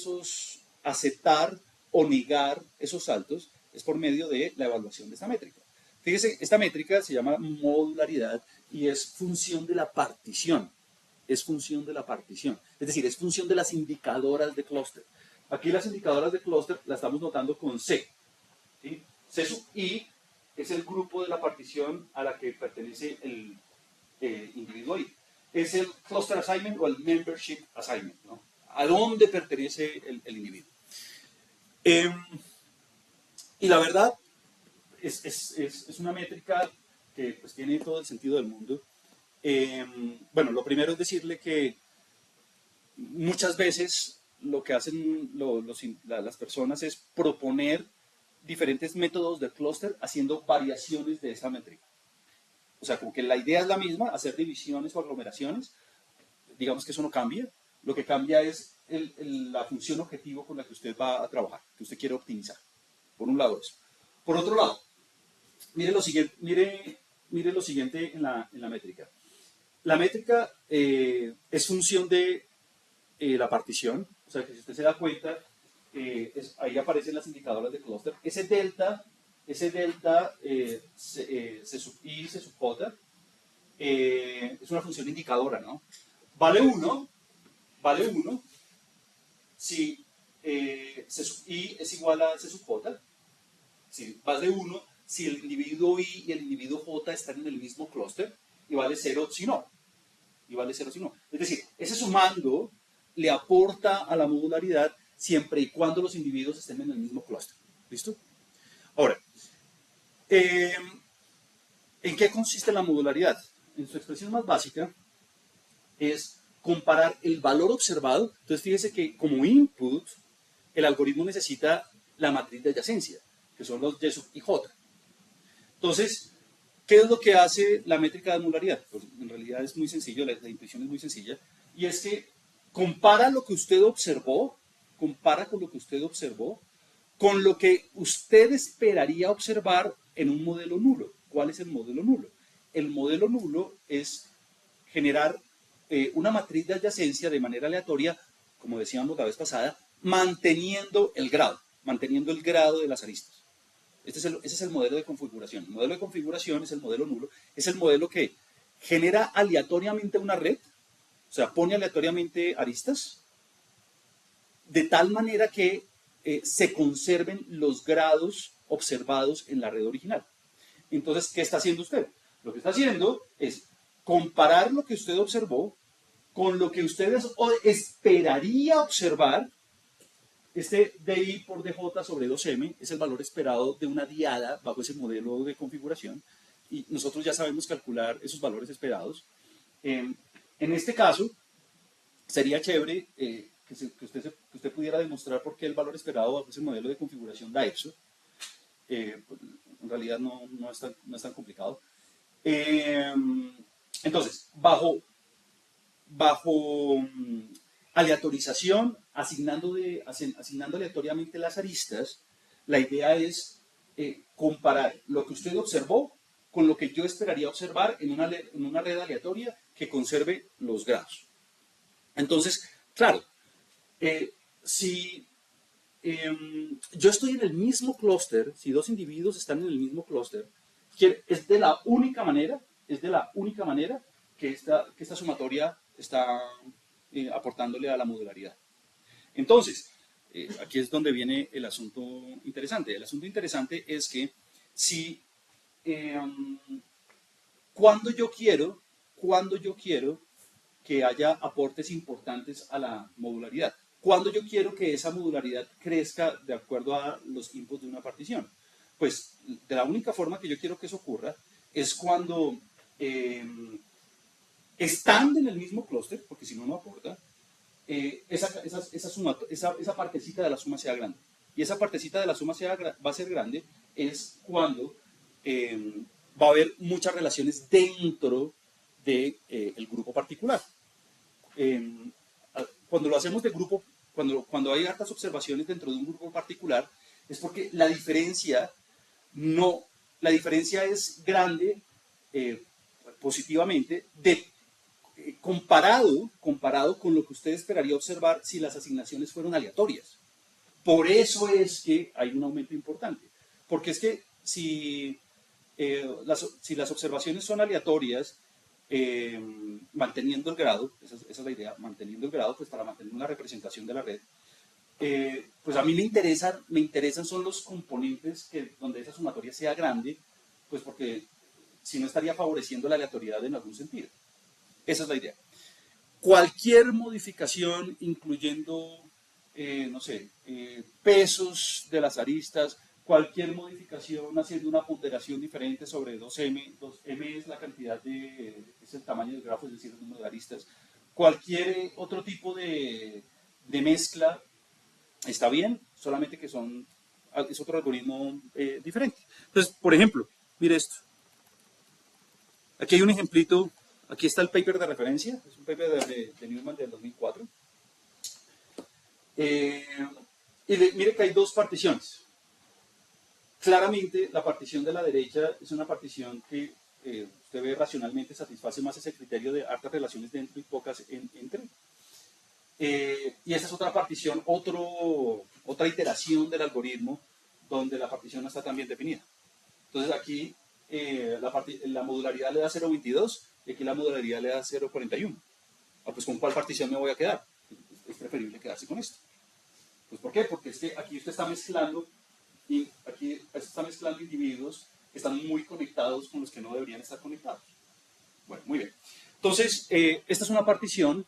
aceptar o negar esos saltos es por medio de la evaluación de esta métrica. Fíjese, esta métrica se llama modularidad y es función de la partición. Es función de la partición. Es decir, es función de las indicadoras de clúster. Aquí las indicadoras de clúster las estamos notando con C. ¿Sí? C sub I es el grupo de la partición a la que pertenece el individuo I. Es el cluster assignment o el membership assignment, ¿no? ¿A dónde pertenece el individuo? Eh, y la verdad, es una métrica que pues, tiene todo el sentido del mundo. Bueno, lo primero es decirle que muchas veces lo que hacen las personas es proponer diferentes métodos de clúster haciendo variaciones de esa métrica. O sea, como que la idea es la misma, hacer divisiones o aglomeraciones. Digamos que eso no cambia. Lo que cambia es la función objetivo con la que usted va a trabajar, que usted quiere optimizar. Por un lado eso. Por otro lado, mire lo siguiente en la métrica. La métrica es función de la partición, o sea que si usted se da cuenta, ahí aparecen las indicadoras de clúster. Ese delta C sub I, C sub J, es una función indicadora, ¿no? Vale 1 si C sub I es igual a C sub J, si vale 1 si el individuo I y el individuo J están en el mismo clúster, y vale 0 si no. Es decir, ese sumando le aporta a la modularidad siempre y cuando los individuos estén en el mismo clúster. ¿Listo? Ahora, ¿en qué consiste la modularidad? En su expresión más básica es comparar el valor observado. Entonces, fíjese que como input, el algoritmo necesita la matriz de adyacencia, que son los Y sub y J. Entonces, ¿qué es lo que hace la métrica de modularidad? Pues en realidad es muy sencillo, la intuición es muy sencilla, y es que compara lo que usted observó, con lo que usted esperaría observar en un modelo nulo. ¿Cuál es el modelo nulo? El modelo nulo es generar una matriz de adyacencia de manera aleatoria, como decíamos la vez pasada, manteniendo el grado de las aristas. Ese es el modelo de configuración. El modelo de configuración es el modelo nulo, es el modelo que genera aleatoriamente una red, o sea, pone aleatoriamente aristas, de tal manera que se conserven los grados observados en la red original. Entonces, ¿qué está haciendo usted? Lo que está haciendo es comparar lo que usted observó con lo que usted esperaría observar. Este DI por DJ sobre 2M es el valor esperado de una diada bajo ese modelo de configuración, y nosotros ya sabemos calcular esos valores esperados. En este caso, sería chévere que usted pudiera demostrar por qué el valor esperado bajo ese modelo de configuración da eso. En realidad no es tan complicado. Entonces, bajo aleatorización, asignando aleatoriamente las aristas, la idea es comparar lo que usted observó con lo que yo esperaría observar en una red aleatoria que conserve los grados. Entonces, claro, si yo estoy en el mismo clúster, si dos individuos están en el mismo clúster, es de la única manera que esta sumatoria está aportándole a la modularidad. Entonces, aquí es donde viene el asunto interesante. El asunto interesante es que si cuando yo quiero que haya aportes importantes a la modularidad, cuando yo quiero que esa modularidad crezca de acuerdo a los inputs de una partición, pues de la única forma que yo quiero que eso ocurra es cuando estando en el mismo clúster, porque si no, no aporta, esa partecita de la suma sea grande. Y esa partecita de la suma va a ser grande es cuando va a haber muchas relaciones dentro del grupo particular. Cuando lo hacemos de grupo, cuando hay hartas observaciones dentro de un grupo particular, es porque la diferencia es grande positivamente comparado con lo que usted esperaría observar si las asignaciones fueron aleatorias. Por eso es que hay un aumento importante. Porque es que si las observaciones son aleatorias, manteniendo el grado, esa es la idea, manteniendo el grado, pues para mantener una representación de la red, pues a mí me interesan son los componentes donde esa sumatoria sea grande, pues porque si no estaría favoreciendo la aleatoriedad en algún sentido. Esa es la idea. Cualquier modificación, incluyendo no sé, pesos de las aristas, cualquier modificación haciendo una ponderación diferente sobre 2M, 2M es la cantidad es el tamaño del grafo, es decir, el número de aristas, cualquier otro tipo de mezcla está bien, solamente que es otro algoritmo diferente. Entonces, por ejemplo, mire esto. Aquí hay un ejemplito, aquí está el paper de referencia, es un paper de Newman del 2004. Mire que hay dos particiones. Claramente, la partición de la derecha es una partición que usted ve racionalmente satisface más ese criterio de hartas relaciones dentro y pocas entre. Y esta es otra partición, otra iteración del algoritmo donde la partición no está tan bien definida. Entonces aquí la modularidad le da 0.22 y aquí la modularidad le da 0.41. Pues ¿con cuál partición me voy a quedar? Es preferible quedarse con esto. Pues ¿por qué? Porque es que aquí usted está mezclando individuos que están muy conectados con los que no deberían estar conectados. Bueno, muy bien. Entonces, esta es una partición,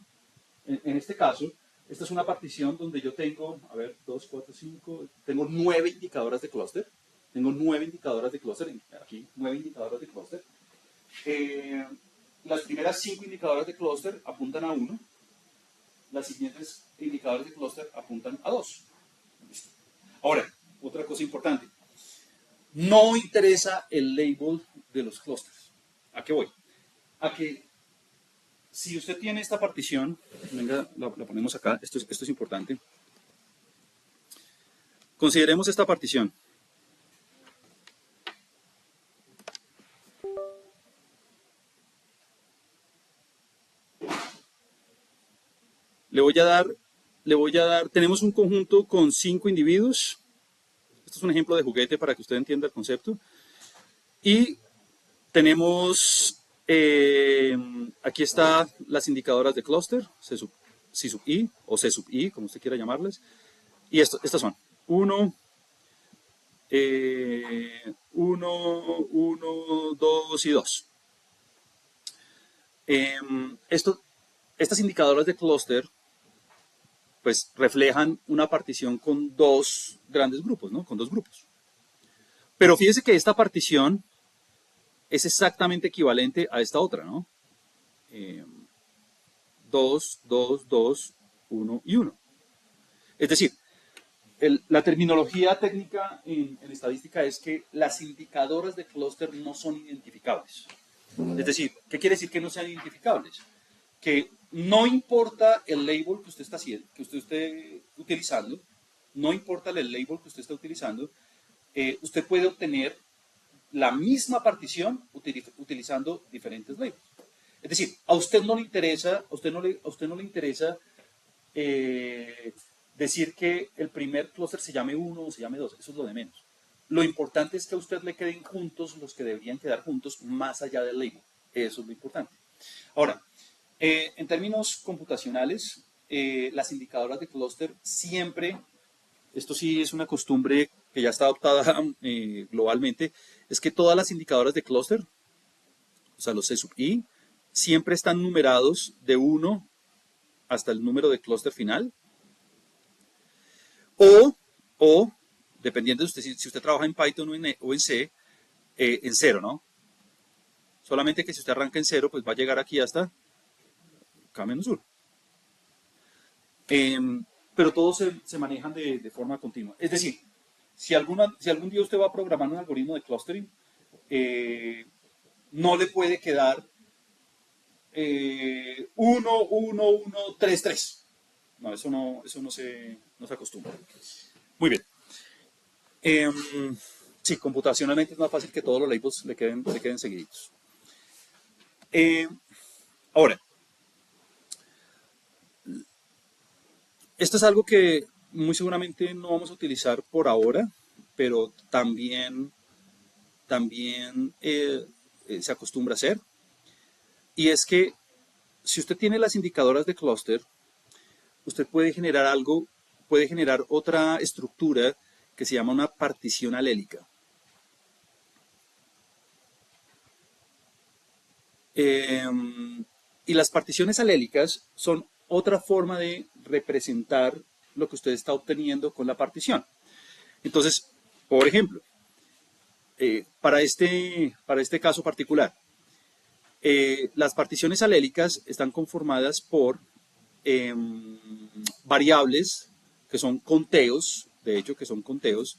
en este caso, esta es una partición donde yo tengo, a ver, 2, 4, 5, tengo 9 indicadoras de clúster. Tengo 9 indicadoras de clúster, aquí 9 indicadoras de clúster. Las primeras 5 indicadoras de clúster apuntan a 1, las siguientes indicadores de clúster apuntan a 2. Listo. Ahora, otra cosa importante. No interesa el label de los clústeres. ¿A qué voy? A que si usted tiene esta partición, venga, la ponemos acá, esto es importante. Consideremos esta partición. Le voy a dar, tenemos un conjunto con 5 individuos. Esto es un ejemplo de juguete para que usted entienda el concepto. Y tenemos, aquí están las indicadoras de clúster, C sub I o C sub I, como usted quiera llamarles. Y estas son 1, 2 y 2. Estas indicadoras de clúster pues reflejan una partición con dos grandes grupos, ¿no? Con dos grupos. Pero fíjese que esta partición es exactamente equivalente a esta otra, ¿no? 2, 2, 2, 1 y 1. Es decir, la terminología técnica en estadística es que las indicadoras de clúster no son identificables. Es decir, ¿qué quiere decir que no sean identificables? Que no importa el label que usted está haciendo, que usted esté utilizando, no importa el label que usted está utilizando, usted puede obtener la misma partición utilizando diferentes labels. Es decir, a usted no le interesa, decir que el primer clúster se llame 1 o se llame 2, eso es lo de menos. Lo importante es que a usted le queden juntos los que deberían quedar juntos más allá del label. Eso es lo importante. Ahora, en términos computacionales, las indicadoras de clúster siempre, esto sí es una costumbre que ya está adoptada globalmente, es que todas las indicadoras de clúster, o sea, los C sub I, siempre están numerados de 1 hasta el número de clúster final. O dependiendo de usted, si usted trabaja en Python o en C, en 0, ¿no? Solamente que si usted arranca en 0, pues va a llegar aquí hasta K-1. Pero todos se manejan de forma continua. Es decir, si algún día usted va a programar un algoritmo de clustering, no le puede quedar 1, 1, 1, 3, 3. No, eso no se acostumbra. Muy bien. Sí, computacionalmente es más fácil que todos los labels le queden seguiditos. Ahora, esto es algo que muy seguramente no vamos a utilizar por ahora, pero también se acostumbra a hacer. Y es que si usted tiene las indicadoras de clúster, usted puede generar otra estructura que se llama una partición alélica. Y las particiones alélicas son otra forma de representar lo que usted está obteniendo con la partición. Entonces, por ejemplo, para este caso particular, las particiones alélicas están conformadas por variables que son conteos, de hecho que son conteos,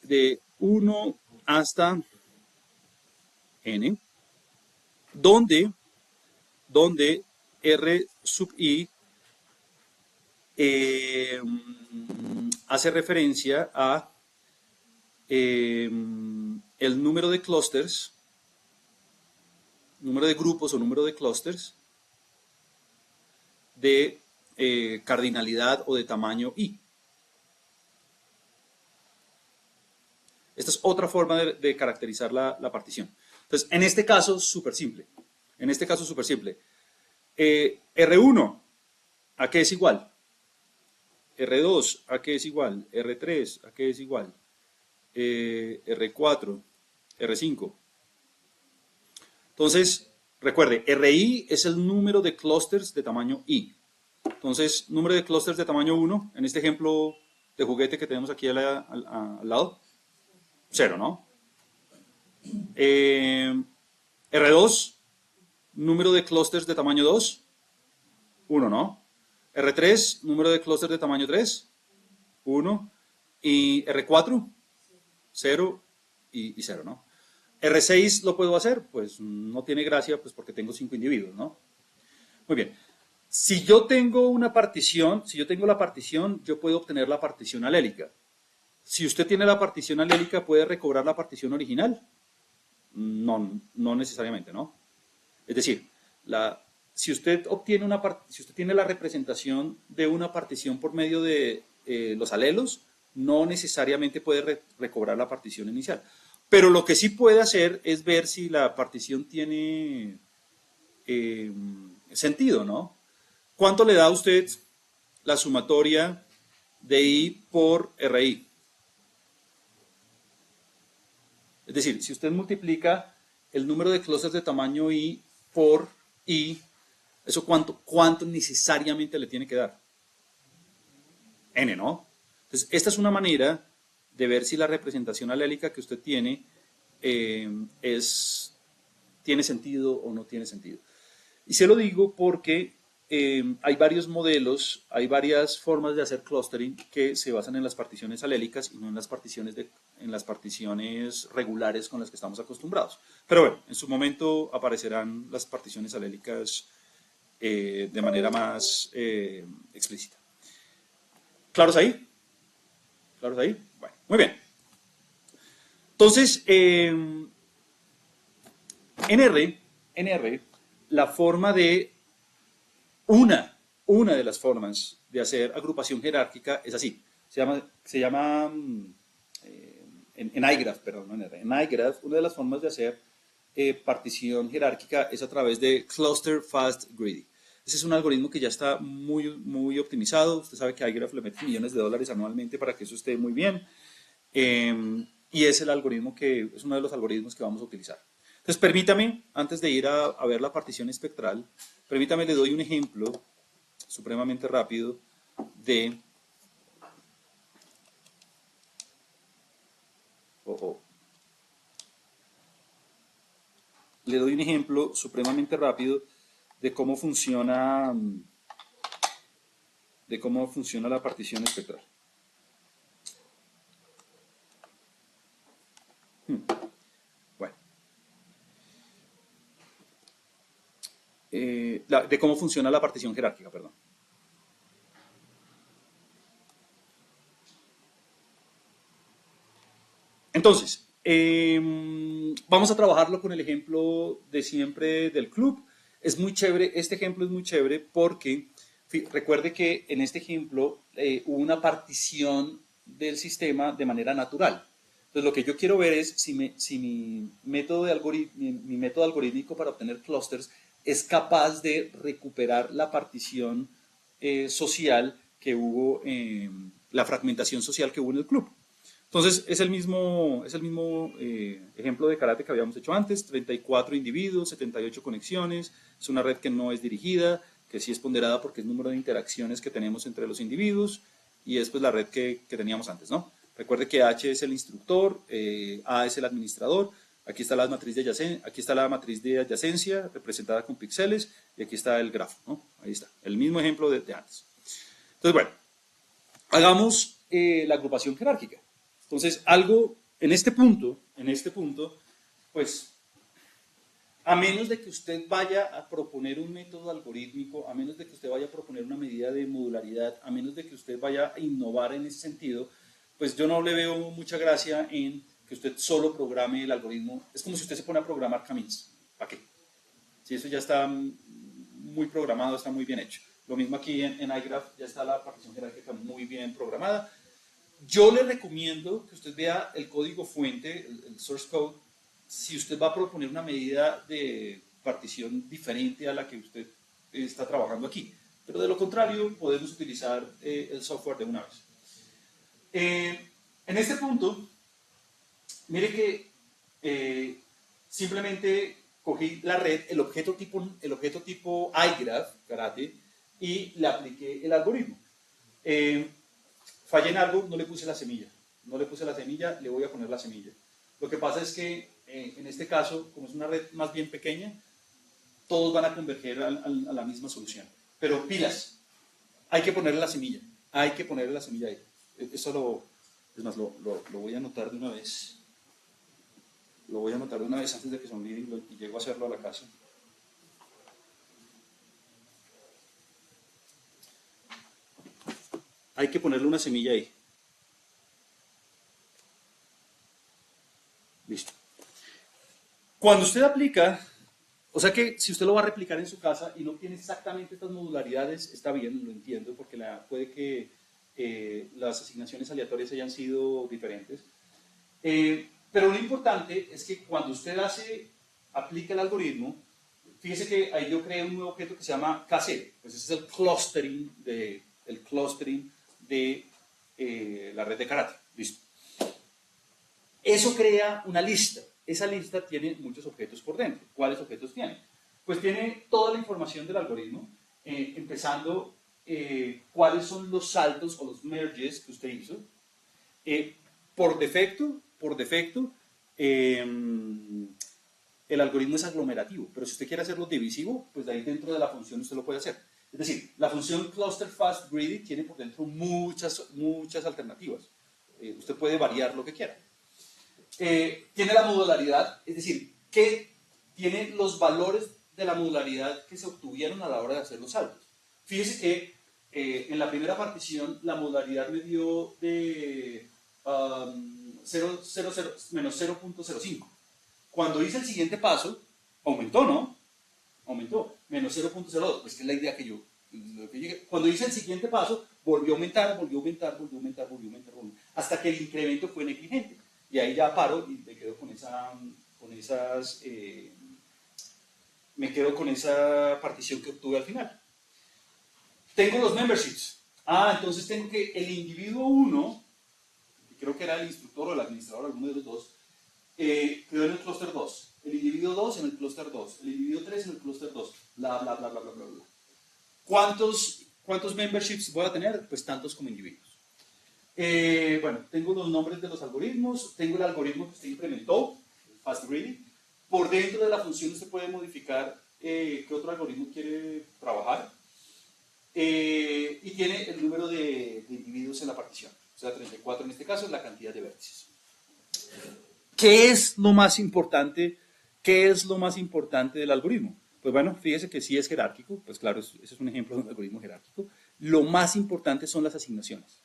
de 1 hasta n, donde R sub i hace referencia a el número de clusters, número de grupos o número de clusters de cardinalidad o de tamaño i. Esta es otra forma de caracterizar la partición. Entonces, en este caso, súper simple. En este caso, súper simple. R1, ¿a qué es igual? R2, ¿a qué es igual? R3, ¿a qué es igual? R4, R5. Entonces, recuerde, RI es el número de clusters de tamaño I. Entonces, número de clusters de tamaño 1, en este ejemplo de juguete que tenemos aquí al lado, 0, ¿no? R2, número de clusters de tamaño 2, 1, ¿no? R3, número de clusters de tamaño 3, 1. Y R4, 0 y 0, ¿no? R6 lo puedo hacer, pues no tiene gracia, pues porque tengo 5 individuos, ¿no? Muy bien. Si yo tengo una partición, si yo tengo la partición, yo puedo obtener la partición alélica. Si usted tiene la partición alélica, ¿puede recobrar la partición original? No, no necesariamente, ¿no? Es decir, si usted obtiene si usted tiene la representación de una partición por medio de los alelos, no necesariamente puede recobrar la partición inicial. Pero lo que sí puede hacer es ver si la partición tiene sentido, ¿no? ¿Cuánto le da a usted la sumatoria de I por RI? Es decir, si usted multiplica el número de clusters de tamaño I por I, ¿eso cuánto necesariamente le tiene que dar? N, ¿no? Entonces, esta es una manera de ver si la representación alélica que usted tiene tiene sentido o no tiene sentido. Y se lo digo porque hay varios modelos, hay varias formas de hacer clustering que se basan en las particiones alélicas y no en las particiones regulares con las que estamos acostumbrados. Pero bueno, en su momento aparecerán las particiones alélicas de manera más explícita. ¿Claros ahí? ¿Claros ahí? Bueno, muy bien. Entonces, en R, la forma de una de las formas de hacer agrupación jerárquica es así. Se llama en iGraph, perdón, no en R. En iGraph, una de las formas de hacer partición jerárquica es a través de Cluster Fast Greedy. Ese es un algoritmo que ya está muy optimizado. Usted sabe que iGraph le mete millones de dólares anualmente para que eso esté muy bien. Y es uno de los algoritmos que vamos a utilizar. Entonces, permítame, antes de ir a ver la partición espectral, permítame, le doy un ejemplo supremamente rápido de... Le doy un ejemplo supremamente rápido de cómo funciona la partición espectral. Bueno. De cómo funciona la partición jerárquica, perdón. Entonces, vamos a trabajarlo con el ejemplo de siempre del club. Es muy chévere, este ejemplo es muy chévere porque recuerde que en este ejemplo hubo una partición del sistema de manera natural. Entonces, lo que yo quiero ver es si mi método algorítmico para obtener clusters es capaz de recuperar la partición social que hubo, la fragmentación social que hubo en el club. Entonces, es el mismo ejemplo de karate que habíamos hecho antes, 34 individuos, 78 conexiones, es una red que no es dirigida, que sí es ponderada porque es el número de interacciones que tenemos entre los individuos, y es pues la red que teníamos antes, ¿no? Recuerde que H es el instructor, A es el administrador, aquí está la matriz aquí está la matriz de adyacencia representada con píxeles y aquí está el grafo, ¿no? Ahí está, el mismo ejemplo de antes. Entonces, bueno, hagamos la agrupación jerárquica. Entonces, algo en este punto, pues, a menos de que usted vaya a proponer un método algorítmico, a menos de que usted vaya a proponer una medida de modularidad, a menos de que usted vaya a innovar en ese sentido, pues yo no le veo mucha gracia en que usted solo programe el algoritmo. Es como si usted se pone a programar camins. ¿Para qué? Si eso ya está muy programado, está muy bien hecho. Lo mismo aquí en iGraph, ya está la partición jerárquica muy bien programada. Yo le recomiendo que usted vea el código fuente, el source code, si usted va a proponer una medida de partición diferente a la que usted está trabajando aquí. Pero de lo contrario, podemos utilizar el software de una vez. En este punto, mire que simplemente cogí la red, el objeto tipo iGraph, Karate, y le apliqué el algoritmo. Fallé en algo, no le puse la semilla. No le puse la semilla, le voy a poner la semilla. Lo que pasa es que en este caso, como es una red más bien pequeña, todos van a converger a la misma solución. Pero pilas, hay que ponerle la semilla. Hay que ponerle la semilla ahí. Eso es más, lo voy a anotar de una vez. Lo voy a anotar de una vez antes de que se olvide y llego a hacerlo a la casa. Hay que ponerle una semilla ahí. Listo. Cuando usted aplica, o sea que si usted lo va a replicar en su casa y no tiene exactamente estas modularidades, está bien, lo entiendo, porque puede que las asignaciones aleatorias hayan sido diferentes. Pero lo importante es que cuando usted aplica el algoritmo, fíjese que ahí yo creé un nuevo objeto que se llama KC, pues ese es el clustering de la red de Karate. Listo. Eso crea una lista. Esa lista tiene muchos objetos por dentro. ¿Cuáles objetos tiene? Pues tiene toda la información del algoritmo, empezando cuáles son los saltos o los merges que usted hizo. Por defecto, el algoritmo es aglomerativo, pero si usted quiere hacerlo divisivo, pues de ahí dentro de la función usted lo puede hacer. Es decir, la función cluster fast greedy tiene por dentro muchas alternativas. Usted puede variar lo que quiera. Tiene la modularidad, es decir, que tiene los valores de la modularidad que se obtuvieron a la hora de hacer los saltos. Fíjese que en la primera partición la modularidad me dio de menos 0.05. Cuando hice el siguiente paso, aumentó, ¿no? Aumentó, menos 0.02, pues que es la idea que yo llegué. Cuando hice el siguiente paso, volvió a aumentar, hasta que el incremento fue negligente. Y ahí ya paro y me quedo con esa partición que obtuve al final. Tengo los memberships. Entonces tengo que el individuo 1, que creo que era el instructor o el administrador, alguno de los dos, quedó en el clúster 2. El individuo 2 en el clúster 2. El individuo 3 en el clúster 2. Bla, bla, bla, bla, bla, bla, bla. ¿Cuántos memberships voy a tener? Pues tantos como individuos. Bueno, tengo los nombres de los algoritmos, tengo el algoritmo que usted implementó, FastGreedy. Por dentro de la función usted puede modificar qué otro algoritmo quiere trabajar. Y tiene el número de individuos en la partición. O sea, 34 en este caso es la cantidad de vértices. ¿Qué es lo más importante? ¿Qué es lo más importante del algoritmo? Pues bueno, fíjese que sí es jerárquico, pues claro, ese es un ejemplo de un algoritmo jerárquico. Lo más importante son las asignaciones.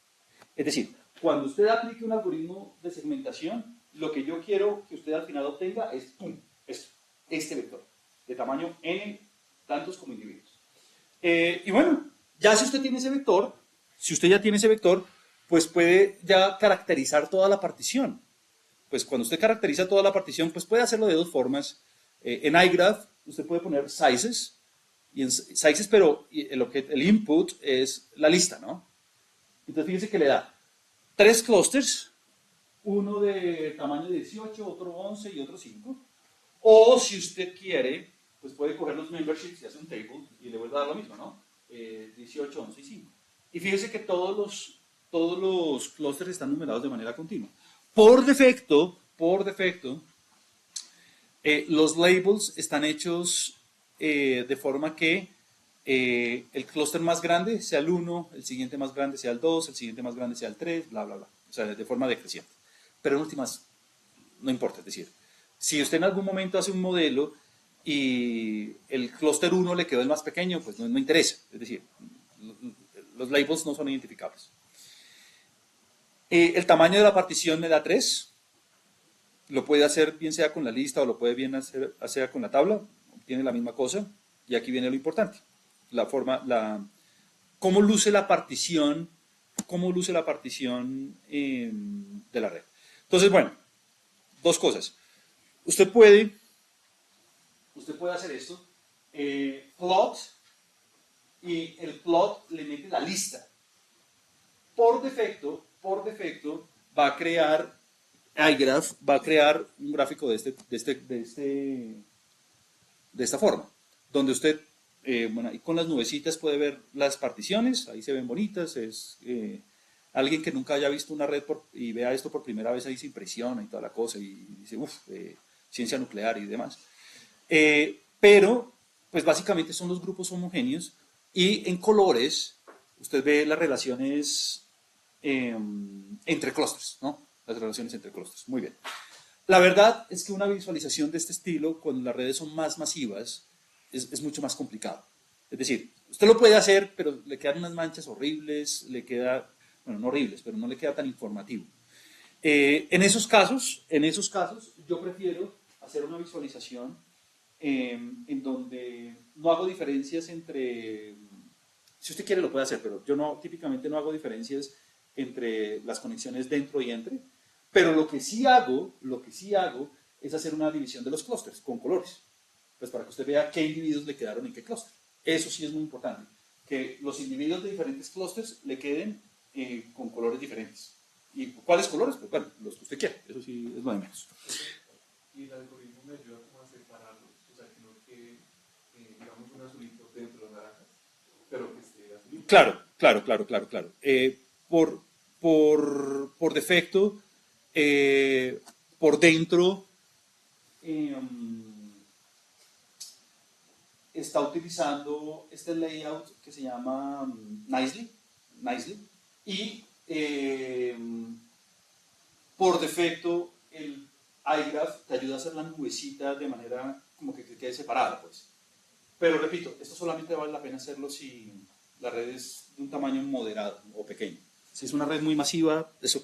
Es decir, cuando usted aplique un algoritmo de segmentación, lo que yo quiero que usted al final obtenga es este vector, de tamaño n, tantos como individuos. Y bueno, ya si usted tiene ese vector, pues puede ya caracterizar toda la partición. Pues cuando usted caracteriza toda la partición, pues puede hacerlo de dos formas. En iGraph, usted puede poner sizes, pero el input es la lista, ¿no? Entonces fíjense que le da 3 clusters, uno de tamaño 18, otro 11 y otro 5. O si usted quiere, pues puede coger los memberships y hacer un table y le vuelve a dar lo mismo, ¿no? 18, 11 y 5. Y fíjense que todos todos los clústeres están numerados de manera continua. Por defecto, los labels están hechos de forma que el clúster más grande sea el 1, el siguiente más grande sea el 2, el siguiente más grande sea el 3, bla, bla, bla. O sea, de forma decreciente. Pero en últimas, no importa. Es decir, si usted en algún momento hace un modelo y el clúster 1 le quedó el más pequeño, pues no interesa. Es decir, los labels no son identificables. El tamaño de la partición me da 3. Lo puede hacer bien sea con la lista o lo puede bien hacer con la tabla. Tiene la misma cosa. Y aquí viene lo importante. Cómo luce la partición, de la red. Entonces, bueno, dos cosas. Usted puede hacer esto. Plot, y el plot le mete la lista. Por defecto, va a crear iGraph, va a crear un gráfico de esta forma, donde usted, bueno, y con las nubecitas puede ver las particiones, ahí se ven bonitas, alguien que nunca haya visto una red y vea esto por primera vez, ahí se impresiona y toda la cosa, y dice, uff, ciencia nuclear y demás. Pero, pues básicamente son los grupos homogéneos, y en colores usted ve las relaciones entre clústeres, ¿no? Las relaciones entre clústeres. Muy bien. La verdad es que una visualización de este estilo, cuando las redes son más masivas, es mucho más complicado. Es decir, usted lo puede hacer, pero le quedan unas manchas horribles, bueno, no horribles, pero no le queda tan informativo. En esos casos, yo prefiero hacer una visualización en donde no hago diferencias entre, si usted quiere lo puede hacer, pero yo típicamente no hago diferencias entre las conexiones dentro y entre, pero lo que sí hago es hacer una división de los clústeres con colores, pues para que usted vea qué individuos le quedaron en qué clúster. Eso sí es muy importante, que los individuos de diferentes clústeres le queden con colores diferentes. ¿Y cuáles colores? Pues bueno, los que usted quiera, eso sí es lo de menos. Y el algoritmo me ayuda como a separarlos, o sea, que no quede, digamos, un azulito dentro de naranja, pero que esté azulito. Claro. Por defecto, por dentro, está utilizando este layout que se llama Nicely, y por defecto el iGraph te ayuda a hacer la nubecita de manera como que quede separada, pues. Pero repito, esto solamente vale la pena hacerlo si la red es de un tamaño moderado o pequeño. Si es una red muy masiva, eso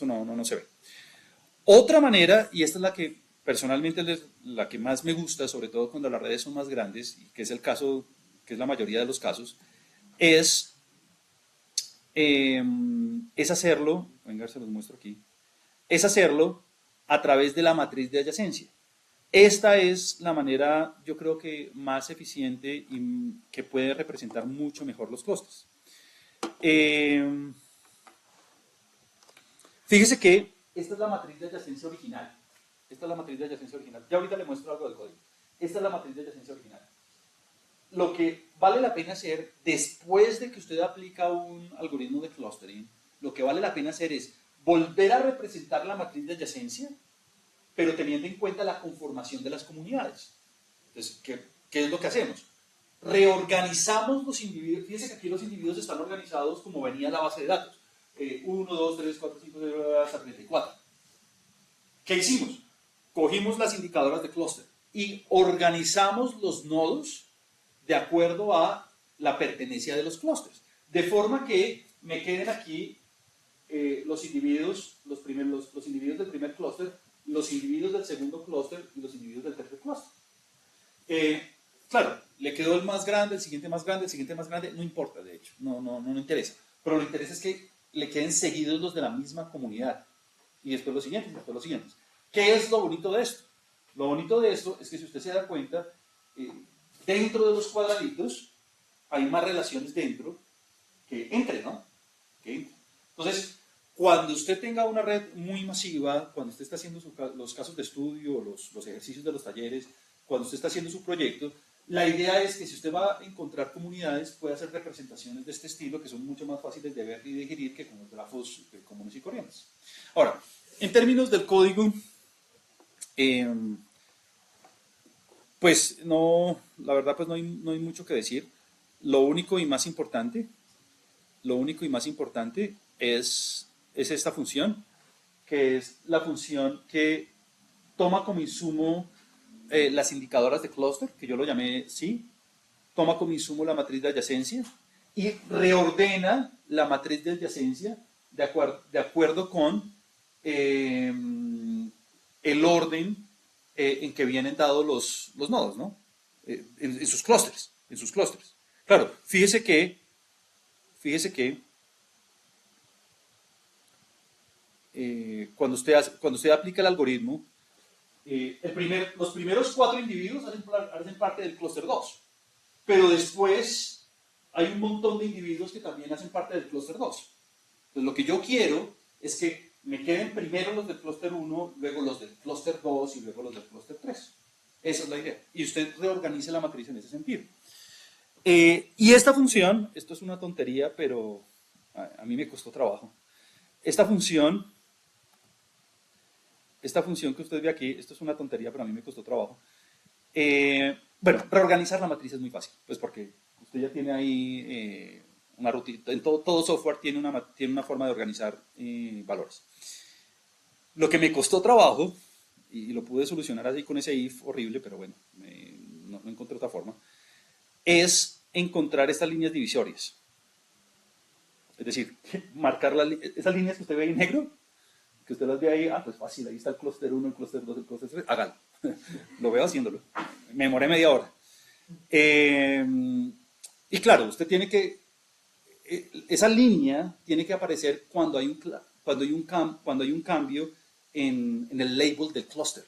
no se ve. Otra manera, y esta es la que personalmente es la que más me gusta, sobre todo cuando las redes son más grandes, y que es el caso, que es la mayoría de los casos, es hacerlo, venga, se los muestro aquí, es hacerlo a través de la matriz de adyacencia. Esta es la manera, yo creo que más eficiente y que puede representar mucho mejor los costos. Fíjese que esta es la matriz de adyacencia original. Ya ahorita le muestro algo del código. Esta es la matriz de adyacencia original. Lo que vale la pena hacer después de que usted aplica un algoritmo de clustering, lo que vale la pena hacer es volver a representar la matriz de adyacencia, pero teniendo en cuenta la conformación de las comunidades. Entonces, ¿qué es lo que hacemos? Reorganizamos los individuos. Fíjense que aquí los individuos están organizados como venía la base de datos. 1, 2, 3, 4, 5, 6, hasta 34. ¿Qué hicimos? Cogimos las indicadoras de clúster y organizamos los nodos de acuerdo a la pertenencia de los clústeres. De forma que me queden aquí los individuos del primer clúster, los individuos del segundo clúster y los individuos del tercer clúster. Claro, le quedó el más grande, el siguiente más grande, el siguiente más grande, no importa, de hecho, no interesa. Pero lo que interesa es que le queden seguidos los de la misma comunidad. Y después los siguientes, y después los siguientes. ¿Qué es lo bonito de esto? Lo bonito de esto es que si usted se da cuenta, dentro de los cuadraditos hay más relaciones dentro que entre, ¿no? Entonces, cuando usted tenga una red muy masiva, cuando usted está haciendo los casos de estudio, los ejercicios de los talleres, cuando usted está haciendo su proyecto, La idea es que si usted va a encontrar comunidades, puede hacer representaciones de este estilo que son mucho más fáciles de ver y de digerir que con los grafos comunes y corrientes. Ahora, en términos del código, eh, pues no, la verdad pues no hay mucho que decir. Lo único y más importante, lo único y más importante es esta función, que es la función que toma como insumo las indicadoras de clúster, que yo lo llamé sí, toma como insumo la matriz de adyacencia y reordena la matriz de adyacencia de acuerdo con eh, el orden en que vienen dados los nodos, ¿no? En sus clústeres, en sus clústeres. Claro, fíjese que cuando usted aplica el algoritmo, los primeros 4 individuos hacen parte del clúster 2, pero después hay un montón de individuos que también hacen parte del clúster 2. Entonces lo que yo quiero es que me queden primero los del clúster 1, luego los del clúster 2 y luego los del clúster 3. Esa es la idea. Y usted reorganice la matriz en ese sentido. Y esta función, esto es una tontería, pero a mí me costó trabajo. Esta función que usted ve aquí, esto es una tontería, pero a mí me costó trabajo. Bueno, reorganizar la matriz es muy fácil, pues porque usted ya tiene ahí una rutina. En todo software tiene una forma de organizar valores. Lo que me costó trabajo, y lo pude solucionar así con ese if horrible, pero bueno, no encontré otra forma, es encontrar estas líneas divisorias. Es decir, marcar esas líneas que usted ve en negro, que usted las ve ahí, pues fácil, ahí está el clúster 1, el clúster 2, el clúster 3, hágalo. Lo veo haciéndolo. Me demoré media hora. Y claro, usted tiene que, esa línea tiene que aparecer cuando hay un cambio en el label del clúster.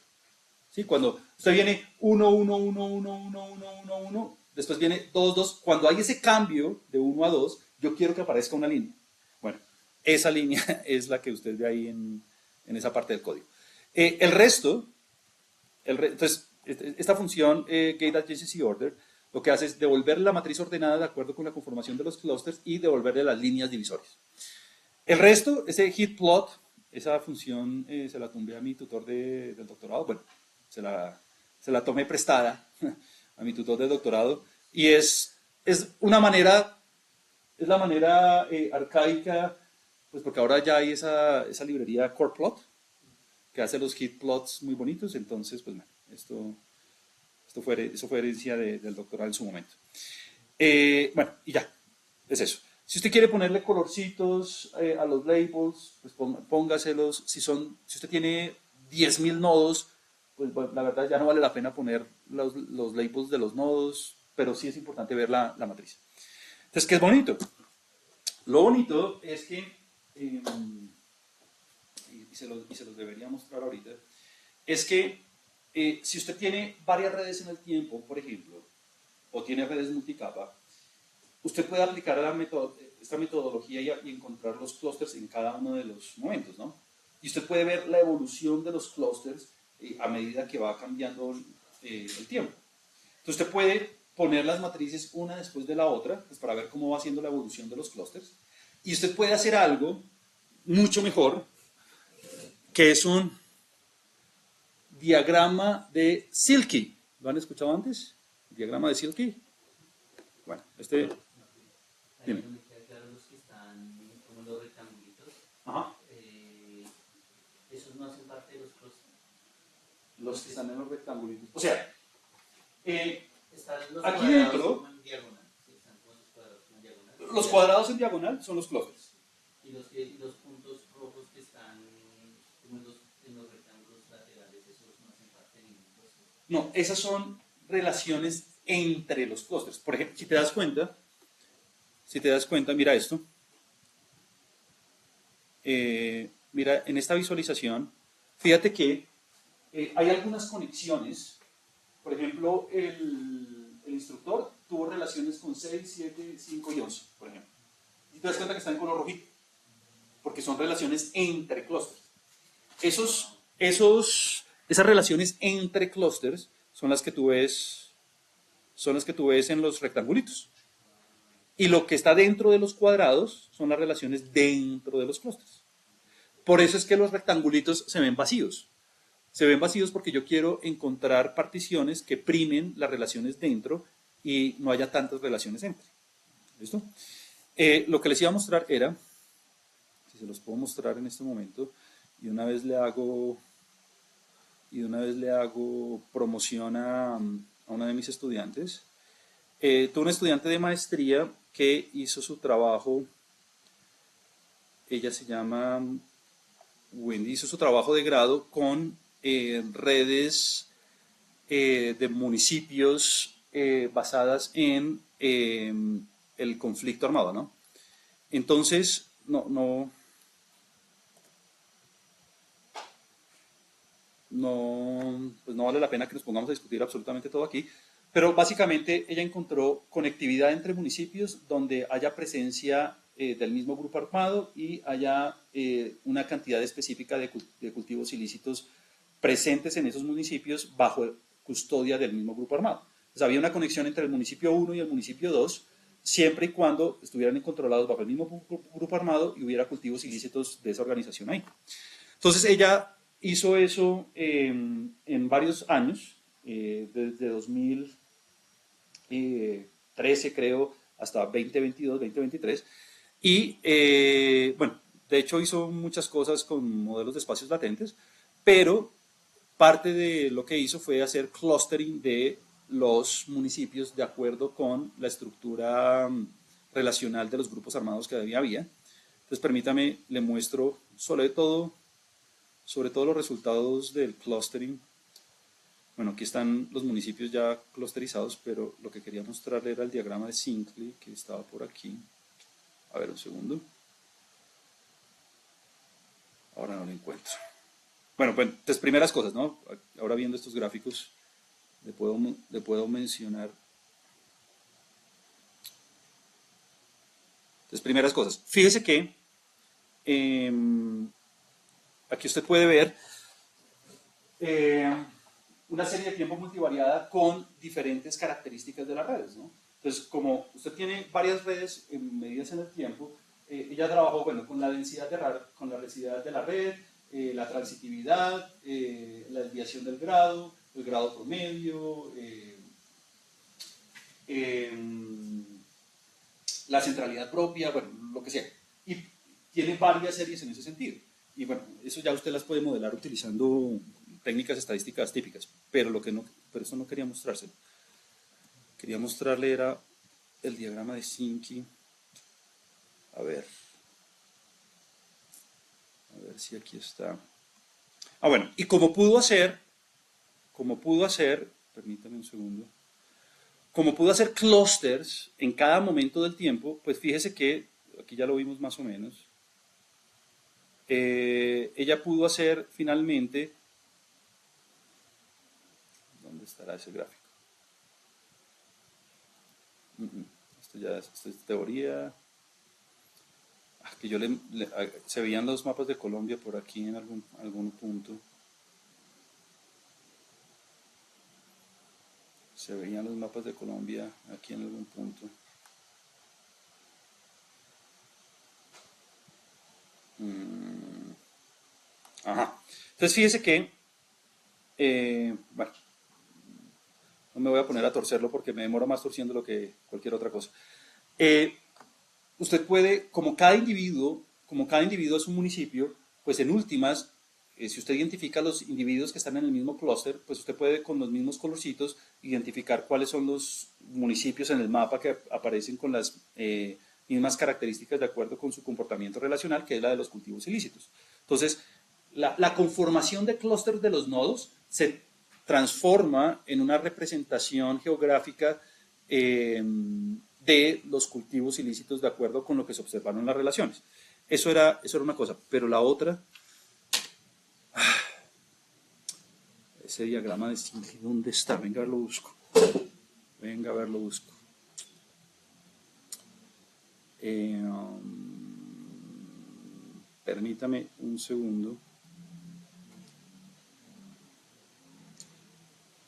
¿Sí? Cuando usted viene 1, 1, 1, 1, 1, 1, 1, 1, después viene 2, 2. Cuando hay ese cambio de 1 a 2, yo quiero que aparezca una línea. Bueno, esa línea es la que usted ve ahí en esa parte del código. El resto, entonces, esta función get@GCCOrder lo que hace es devolver la matriz ordenada de acuerdo con la conformación de los clusters y devolverle las líneas divisorias. El resto, ese hitplot, esa función se la tumbé a mi tutor del doctorado, bueno, se la tomé prestada a mi tutor de doctorado y es una manera, es la manera arcaica, pues porque ahora ya hay esa librería CorePlot que hace los hitplots muy bonitos, entonces pues bueno, eso fue herencia del doctorado en su momento. Bueno, y ya, es eso. Si usted quiere ponerle colorcitos a los labels, pues póngaselos. Si usted tiene 10.000 nodos, pues bueno, la verdad ya no vale la pena poner los labels de los nodos, pero sí es importante ver la matriz. Entonces, ¿qué es bonito? Lo bonito es que, y se los debería mostrar ahorita, es que si usted tiene varias redes en el tiempo, por ejemplo, o tiene redes multicapa, usted puede aplicar esta metodología y encontrar los clústeres en cada uno de los momentos, ¿no? Y usted puede ver la evolución de los clústeres a medida que va cambiando el tiempo. Entonces usted puede poner las matrices una después de la otra, pues para ver cómo va haciendo la evolución de los clústeres. Y usted puede hacer algo mucho mejor, que es un diagrama de Silky. ¿Lo han escuchado antes? ¿Diagrama de Silky? Bueno, Dime. Claro, los que están como los rectangulitos, esos no hacen parte de los clústeres. Los que están en los rectangulitos. O sea, los aquí dentro, en diagonal. Sí, están como los cuadrados en diagonal. Los cuadrados en diagonal son los clústeres. Y los puntos rojos que están como en los rectángulos laterales, esos no hacen parte de ningún clúster. No, esas son relaciones entre los clústeres. Por ejemplo, si te das cuenta, mira esto. Mira, en esta visualización, fíjate que hay algunas conexiones. Por ejemplo, el instructor tuvo relaciones con 6, 7, 5 y 11, por ejemplo. Y te das cuenta que están en color rojito, porque son relaciones entre clústeres. Esas relaciones entre clústeres son las que tú ves son las que tú ves en los rectangulitos. Y lo que está dentro de los cuadrados son las relaciones dentro de los clústeres. Por eso es que los rectangulitos se ven vacíos. Se ven vacíos porque yo quiero encontrar particiones que primen las relaciones dentro y no haya tantas relaciones entre. ¿Listo? Lo que les iba a mostrar era, si se los puedo mostrar en este momento, y una vez le hago promoción a una de mis estudiantes. Tuve una estudiante de maestría que hizo su trabajo, ella se llama Wendy, hizo su trabajo de grado con redes de municipios basadas en el conflicto armado, ¿no? Entonces, pues no vale la pena que nos pongamos a discutir absolutamente todo aquí, pero básicamente ella encontró conectividad entre municipios donde haya presencia del mismo grupo armado y haya una cantidad específica de cultivos ilícitos presentes en esos municipios bajo custodia del mismo grupo armado. Entonces había una conexión entre el municipio 1 y el municipio 2, siempre y cuando estuvieran controlados bajo el mismo grupo armado y hubiera cultivos ilícitos de esa organización ahí. Entonces ella hizo eso en varios años, desde 2013 creo hasta 2022, 2023, y bueno, de hecho hizo muchas cosas con modelos de espacios latentes, pero parte de lo que hizo fue hacer clustering de los municipios de acuerdo con la estructura relacional de los grupos armados que había. Entonces permítame, le muestro sobre todo los resultados del clustering. Bueno, aquí están los municipios ya clusterizados, pero lo que quería mostrarle era el diagrama de Sinclair, que estaba por aquí. A ver, un segundo. Ahora no lo encuentro. Bueno, pues, entonces, primeras cosas, ¿no? Ahora viendo estos gráficos, le puedo mencionar. Entonces, primeras cosas. Fíjese que aquí usted puede ver una serie de tiempo multivariada con diferentes características de las redes, ¿no? Entonces, como usted tiene varias redes medidas en el tiempo, ella trabajó, bueno, con la densidad con la densidad de la red, la transitividad, la desviación del grado, el grado promedio, la centralidad propia, bueno, lo que sea. Y tiene varias series en ese sentido. Y bueno, eso ya usted las puede modelar utilizando técnicas estadísticas típicas, pero eso no quería mostrárselo. Quería mostrarle era el diagrama de Sinclair. A ver si aquí está. Ah, bueno, y como pudo hacer, permítame un segundo, como pudo hacer clusters en cada momento del tiempo, pues fíjese que, aquí ya lo vimos más o menos, ella pudo hacer finalmente, ¿dónde estará ese gráfico? Esto es teoría. Que se veían los mapas de Colombia por aquí en algún punto. Se veían los mapas de Colombia aquí en algún punto. Ajá. Entonces fíjese que, bueno, no me voy a poner a torcerlo porque me demoro más torciéndolo que cualquier otra cosa. Usted puede, como cada individuo es un municipio, pues en últimas, si usted identifica los individuos que están en el mismo clúster, pues usted puede con los mismos colorcitos identificar cuáles son los municipios en el mapa que aparecen con las mismas características de acuerdo con su comportamiento relacional, que es la de los cultivos ilícitos. Entonces, la conformación de clústeres de los nodos se transforma en una representación geográfica de los cultivos ilícitos de acuerdo con lo que se observaron en las relaciones. Eso era una cosa, pero la otra, ese diagrama de Sinclair, ¿dónde está? Venga, a ver, lo busco. Permítame un segundo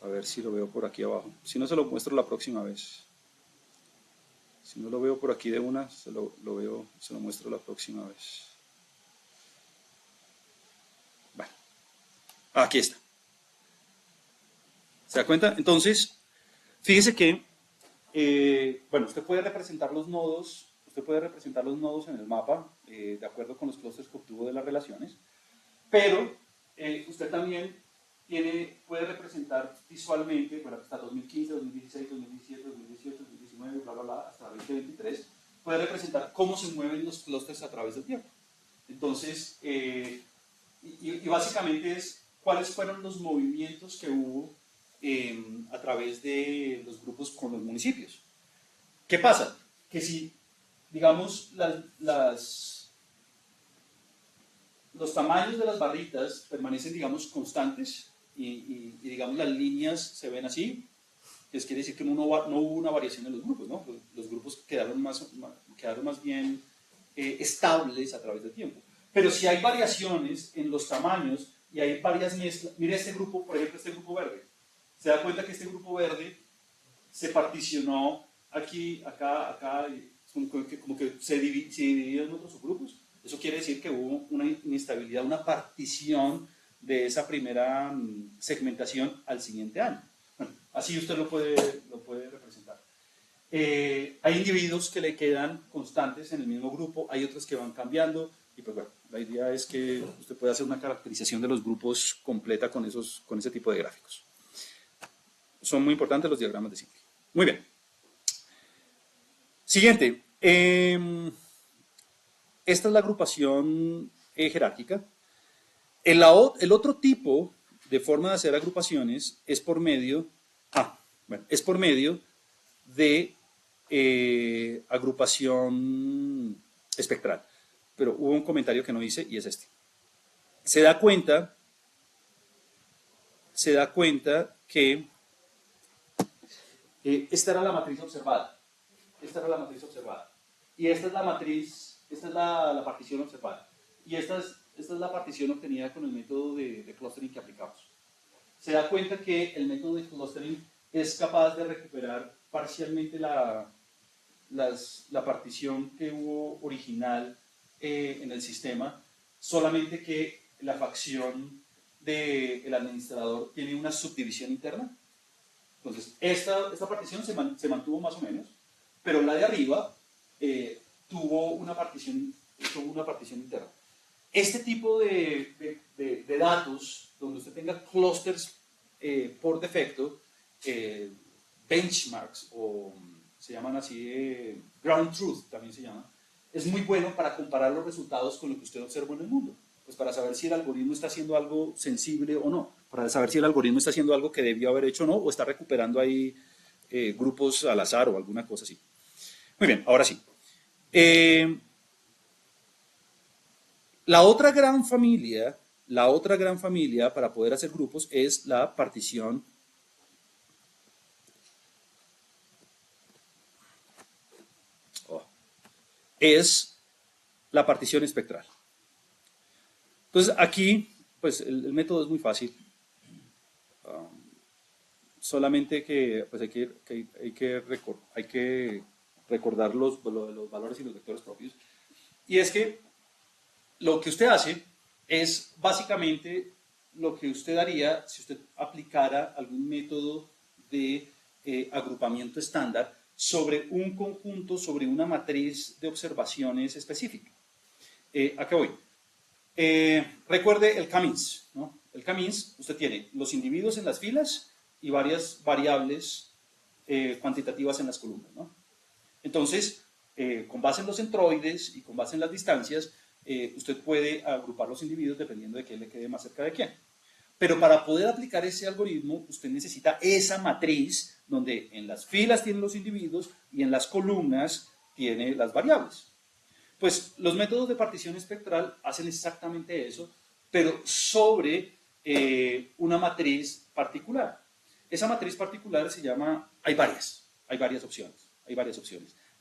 A ver si lo veo por aquí abajo. Si no, se lo muestro la próxima vez. Si no lo veo por aquí de una, se lo muestro la próxima vez. Bueno, aquí está. ¿Se da cuenta? Entonces, fíjese que, bueno, usted puede representar los nodos en el mapa, de acuerdo con los clústeres que obtuvo de las relaciones, pero usted también puede representar visualmente, bueno, hasta 2015, 2016, 2017, 2018, 2019, bla, bla, bla, hasta 2023, puede representar cómo se mueven los clústeres a través del tiempo. Entonces, y básicamente es cuáles fueron los movimientos que hubo a través de los grupos con los municipios. ¿Qué pasa? Que si, digamos, los tamaños de las barritas permanecen, digamos, constantes y digamos, las líneas se ven así, pues quiere decir que no hubo una variación en los grupos, ¿no? Los grupos quedaron más bien estables a través del tiempo. Pero si hay variaciones en los tamaños y hay varias mezclas, mire este grupo, por ejemplo, este grupo verde. Se da cuenta que este grupo verde se particionó aquí, acá, como que se dividió en otros subgrupos. Eso quiere decir que hubo una inestabilidad, una partición de esa primera segmentación al siguiente año. Bueno, así usted lo puede representar. Hay individuos que le quedan constantes en el mismo grupo, hay otros que van cambiando, y pues bueno, la idea es que usted pueda hacer una caracterización de los grupos completa con ese tipo de gráficos. Son muy importantes los diagramas de ciclo. Muy bien. Siguiente. Esta es la agrupación jerárquica. El otro tipo de forma de hacer agrupaciones es por medio de agrupación espectral. Pero hubo un comentario que no hice y es este. Se da cuenta que esta era la matriz observada. Y esta es la matriz, esta es la partición observada. Y esta es la partición obtenida con el método de clustering que aplicamos. Se da cuenta que el método de clustering es capaz de recuperar parcialmente la partición que hubo original en el sistema, solamente que la facción del administrador tiene una subdivisión interna. Entonces, esta partición se mantuvo más o menos, pero la de arriba tuvo una partición interna. Este tipo de datos, donde usted tenga clusters por defecto, benchmarks, o se llaman así, ground truth también se llama, es muy bueno para comparar los resultados con lo que usted observa en el mundo. Pues para saber si el algoritmo está haciendo algo sensible o no, para saber si el algoritmo está haciendo algo que debió haber hecho o no, o está recuperando ahí grupos al azar o alguna cosa así. Muy bien, ahora sí. La otra gran familia para poder hacer grupos es la partición espectral. Entonces aquí, pues el método es muy fácil. Solamente que pues hay que recordar los valores y los vectores propios. Y es que lo que usted hace es básicamente lo que usted haría si usted aplicara algún método de agrupamiento estándar sobre un conjunto, sobre una matriz de observaciones específica. ¿A qué voy? Recuerde el K-means, ¿no? El K-means, usted tiene los individuos en las filas y varias variables cuantitativas en las columnas, ¿no? Entonces, con base en los centroides y con base en las distancias, usted puede agrupar los individuos dependiendo de quién le quede más cerca de quién. Pero para poder aplicar ese algoritmo, usted necesita esa matriz donde en las filas tiene los individuos y en las columnas tiene las variables. Pues los métodos de partición espectral hacen exactamente eso, pero sobre una matriz particular. Esa matriz particular se llama, hay varias opciones.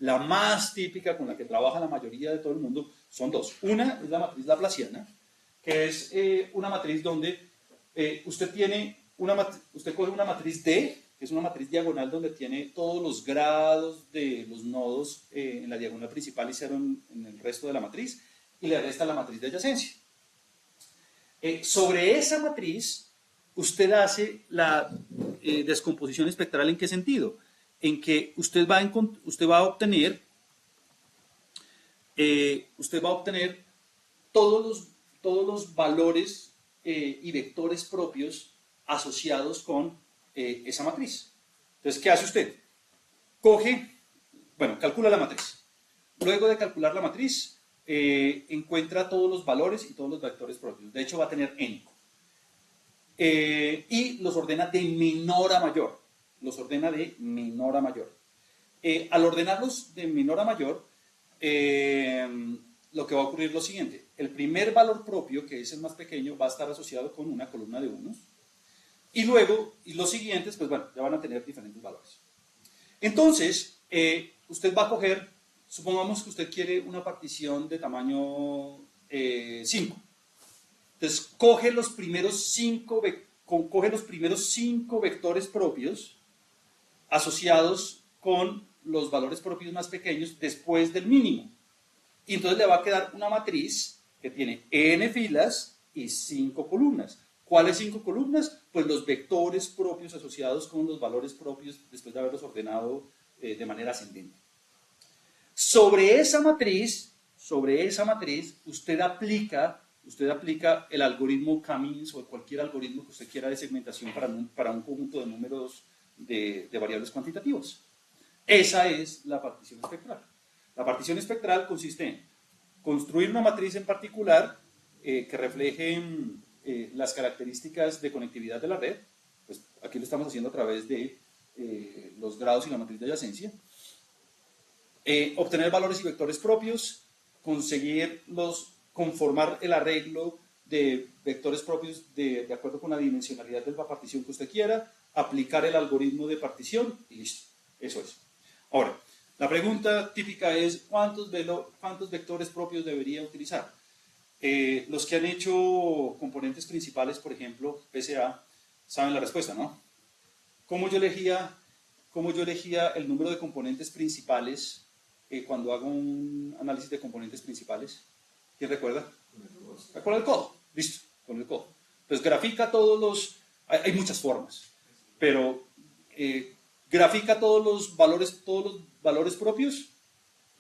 La más típica con la que trabaja la mayoría de todo el mundo son dos. Una es la matriz laplaciana, que es una matriz donde usted tiene usted coge una matriz D, que es una matriz diagonal donde tiene todos los grados de los nodos en la diagonal principal y cero en el resto de la matriz, y le resta la matriz de adyacencia. Sobre esa matriz, usted hace la descomposición espectral. ¿En qué sentido? En que usted va a obtener todos los valores y vectores propios asociados con esa matriz. Entonces, ¿qué hace usted? Calcula la matriz. Luego de calcular la matriz, encuentra todos los valores y todos los vectores propios. De hecho, va a tener n. Y los ordena de menor a mayor. Al ordenarlos de menor a mayor, lo que va a ocurrir es lo siguiente. El primer valor propio, que es el más pequeño, va a estar asociado con una columna de unos. Y luego, los siguientes, pues bueno, ya van a tener diferentes valores. Entonces, usted va a coger, supongamos que usted quiere una partición de tamaño 5. Entonces, coge los primeros 5 vectores propios asociados con los valores propios más pequeños después del mínimo. Y entonces le va a quedar una matriz que tiene n filas y 5 columnas. ¿Cuáles 5 columnas? Pues los vectores propios asociados con los valores propios después de haberlos ordenado de manera ascendente. Sobre esa matriz, usted aplica el algoritmo K-means o cualquier algoritmo que usted quiera de segmentación para un conjunto de números de variables cuantitativas. Esa es la partición espectral. La partición espectral consiste en construir una matriz en particular que refleje las características de conectividad de la red. Pues aquí lo estamos haciendo a través de los grados y la matriz de adyacencia. Obtener valores y vectores propios, conformar el arreglo de vectores propios de acuerdo con la dimensionalidad de la partición que usted quiera, aplicar el algoritmo de partición y listo. Eso es. Ahora, la pregunta típica es ¿cuántos vectores propios debería utilizar? Los que han hecho componentes principales, por ejemplo, PCA, saben la respuesta, ¿no? ¿Cómo yo elegía el número de componentes principales cuando hago un análisis de componentes principales? ¿Quién recuerda? Con el codo. Listo, con el codo. Entonces grafica todos los... Hay muchas formas, pero grafica todos los valores propios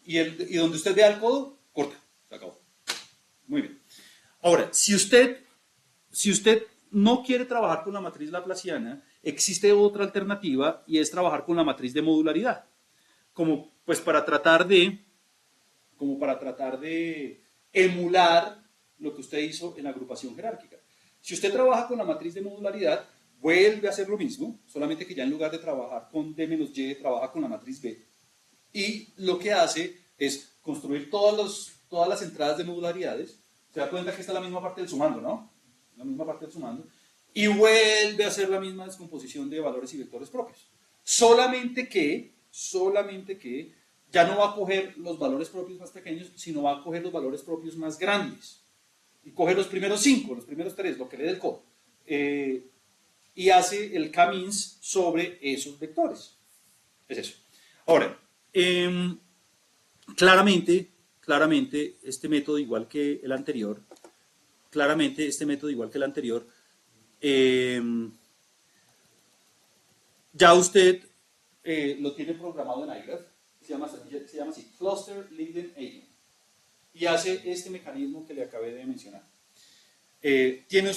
y donde usted vea el codo, corta. Se acabó. Muy bien. Ahora, si usted no quiere trabajar con la matriz laplaciana, existe otra alternativa y es trabajar con la matriz de modularidad. Como para tratar de emular lo que usted hizo en la agrupación jerárquica. Si usted trabaja con la matriz de modularidad, vuelve a hacer lo mismo, solamente que ya en lugar de trabajar con D menos Y, trabaja con la matriz B. Y lo que hace es construir todas las entradas de modularidades. Se da cuenta que esta es la misma parte del sumando, ¿no? La misma parte del sumando. Y vuelve a hacer la misma descomposición de valores y vectores propios. Solamente que ya no va a coger los valores propios más pequeños, sino va a coger los valores propios más grandes. Y coge los primeros 5, los primeros 3, lo que le dé el codo. Y hace el K-means sobre esos vectores. Es eso. Ahora, claramente, este método, igual que el anterior, ya usted lo tiene programado en iGraph, se llama así, Cluster Linked Agent, y hace este mecanismo que le acabé de mencionar. Tiene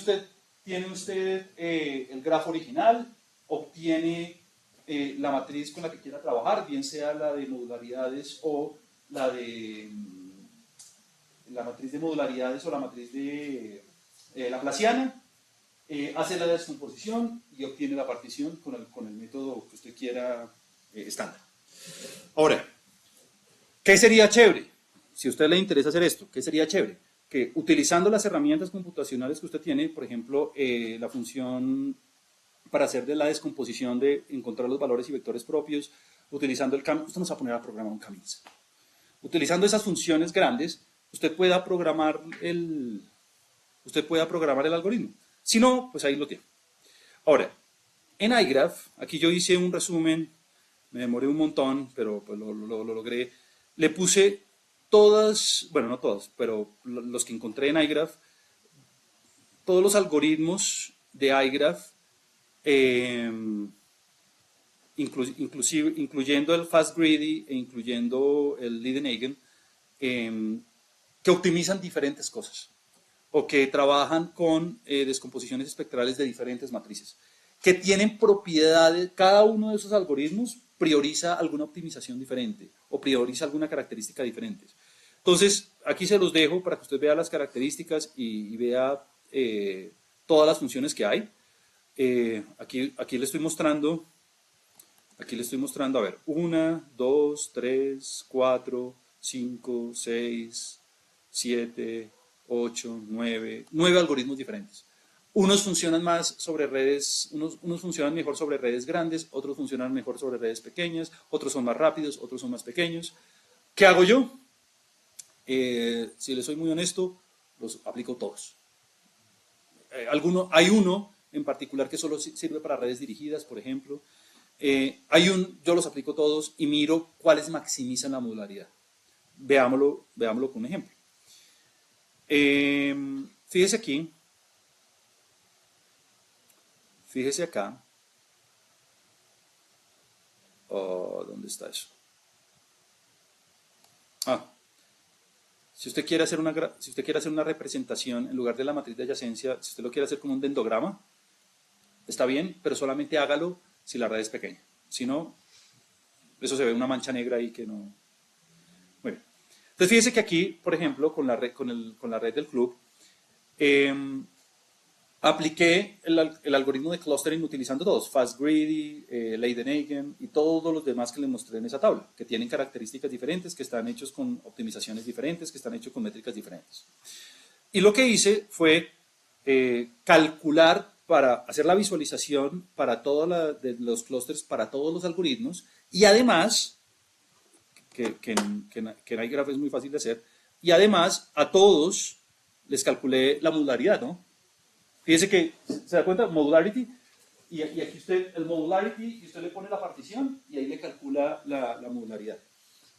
usted el grafo original, obtiene la matriz con la que quiera trabajar, bien sea la de modularidades o la matriz de modularidades o la matriz de laplaciana, hace la descomposición y obtiene la partición con el método que usted quiera estándar. Ahora, ¿qué sería chévere? Si a usted le interesa hacer esto, ¿qué sería chévere? Que utilizando las herramientas computacionales que usted tiene, por ejemplo, la función para hacer de la descomposición de encontrar los valores y vectores propios, utilizando el K-means, usted nos va a poner a programar un K-means. Utilizando esas funciones grandes, usted pueda programar el algoritmo. Si no, pues ahí lo tiene. Ahora, en iGraph, aquí yo hice un resumen, me demoré un montón, pero pues lo logré. Le puse todas, bueno, no todas, pero los que encontré en iGraph, todos los algoritmos de iGraph, eh, incluyendo el Fast Greedy e incluyendo el Leiden-Eigen, que optimizan diferentes cosas o que trabajan con descomposiciones espectrales de diferentes matrices, que tienen propiedades, cada uno de esos algoritmos prioriza alguna optimización diferente o prioriza alguna característica diferente. Entonces, aquí se los dejo para que usted vea las características y vea todas las funciones que hay. Aquí le estoy mostrando, a ver, 1, 2, 3, 4, 5, 6, 7, 8, 9 algoritmos diferentes. Unos funcionan más sobre redes, unos funcionan mejor sobre redes grandes, otros funcionan mejor sobre redes pequeñas, otros son más rápidos, otros son más pequeños. ¿Qué hago yo? Si les soy muy honesto, los aplico todos. Hay uno en particular que solo sirve para redes dirigidas, por ejemplo. Yo los aplico todos y miro cuáles maximizan la modularidad. Veámoslo con un ejemplo. Fíjese aquí, fíjese acá. ¿Dónde está eso? Si usted quiere hacer una representación en lugar de la matriz de adyacencia, si usted lo quiere hacer como un dendrograma, está bien, pero solamente hágalo si la red es pequeña. Si no, eso se ve una mancha negra ahí que no. Muy bien. Entonces fíjese que aquí, por ejemplo, con la red del club, apliqué el algoritmo de clustering utilizando todos, Fast Greedy, Leiden-Eigen y todos los demás que les mostré en esa tabla, que tienen características diferentes, que están hechos con optimizaciones diferentes, que están hechos con métricas diferentes. Y lo que hice fue calcular para hacer la visualización para todos los clusters, para todos los algoritmos, y además, que en iGraph es muy fácil de hacer, y además a todos les calculé la modularidad, ¿no? Fíjese que, ¿se da cuenta? Modularity. Y aquí usted, el modularity, y usted le pone la partición y ahí le calcula la modularidad.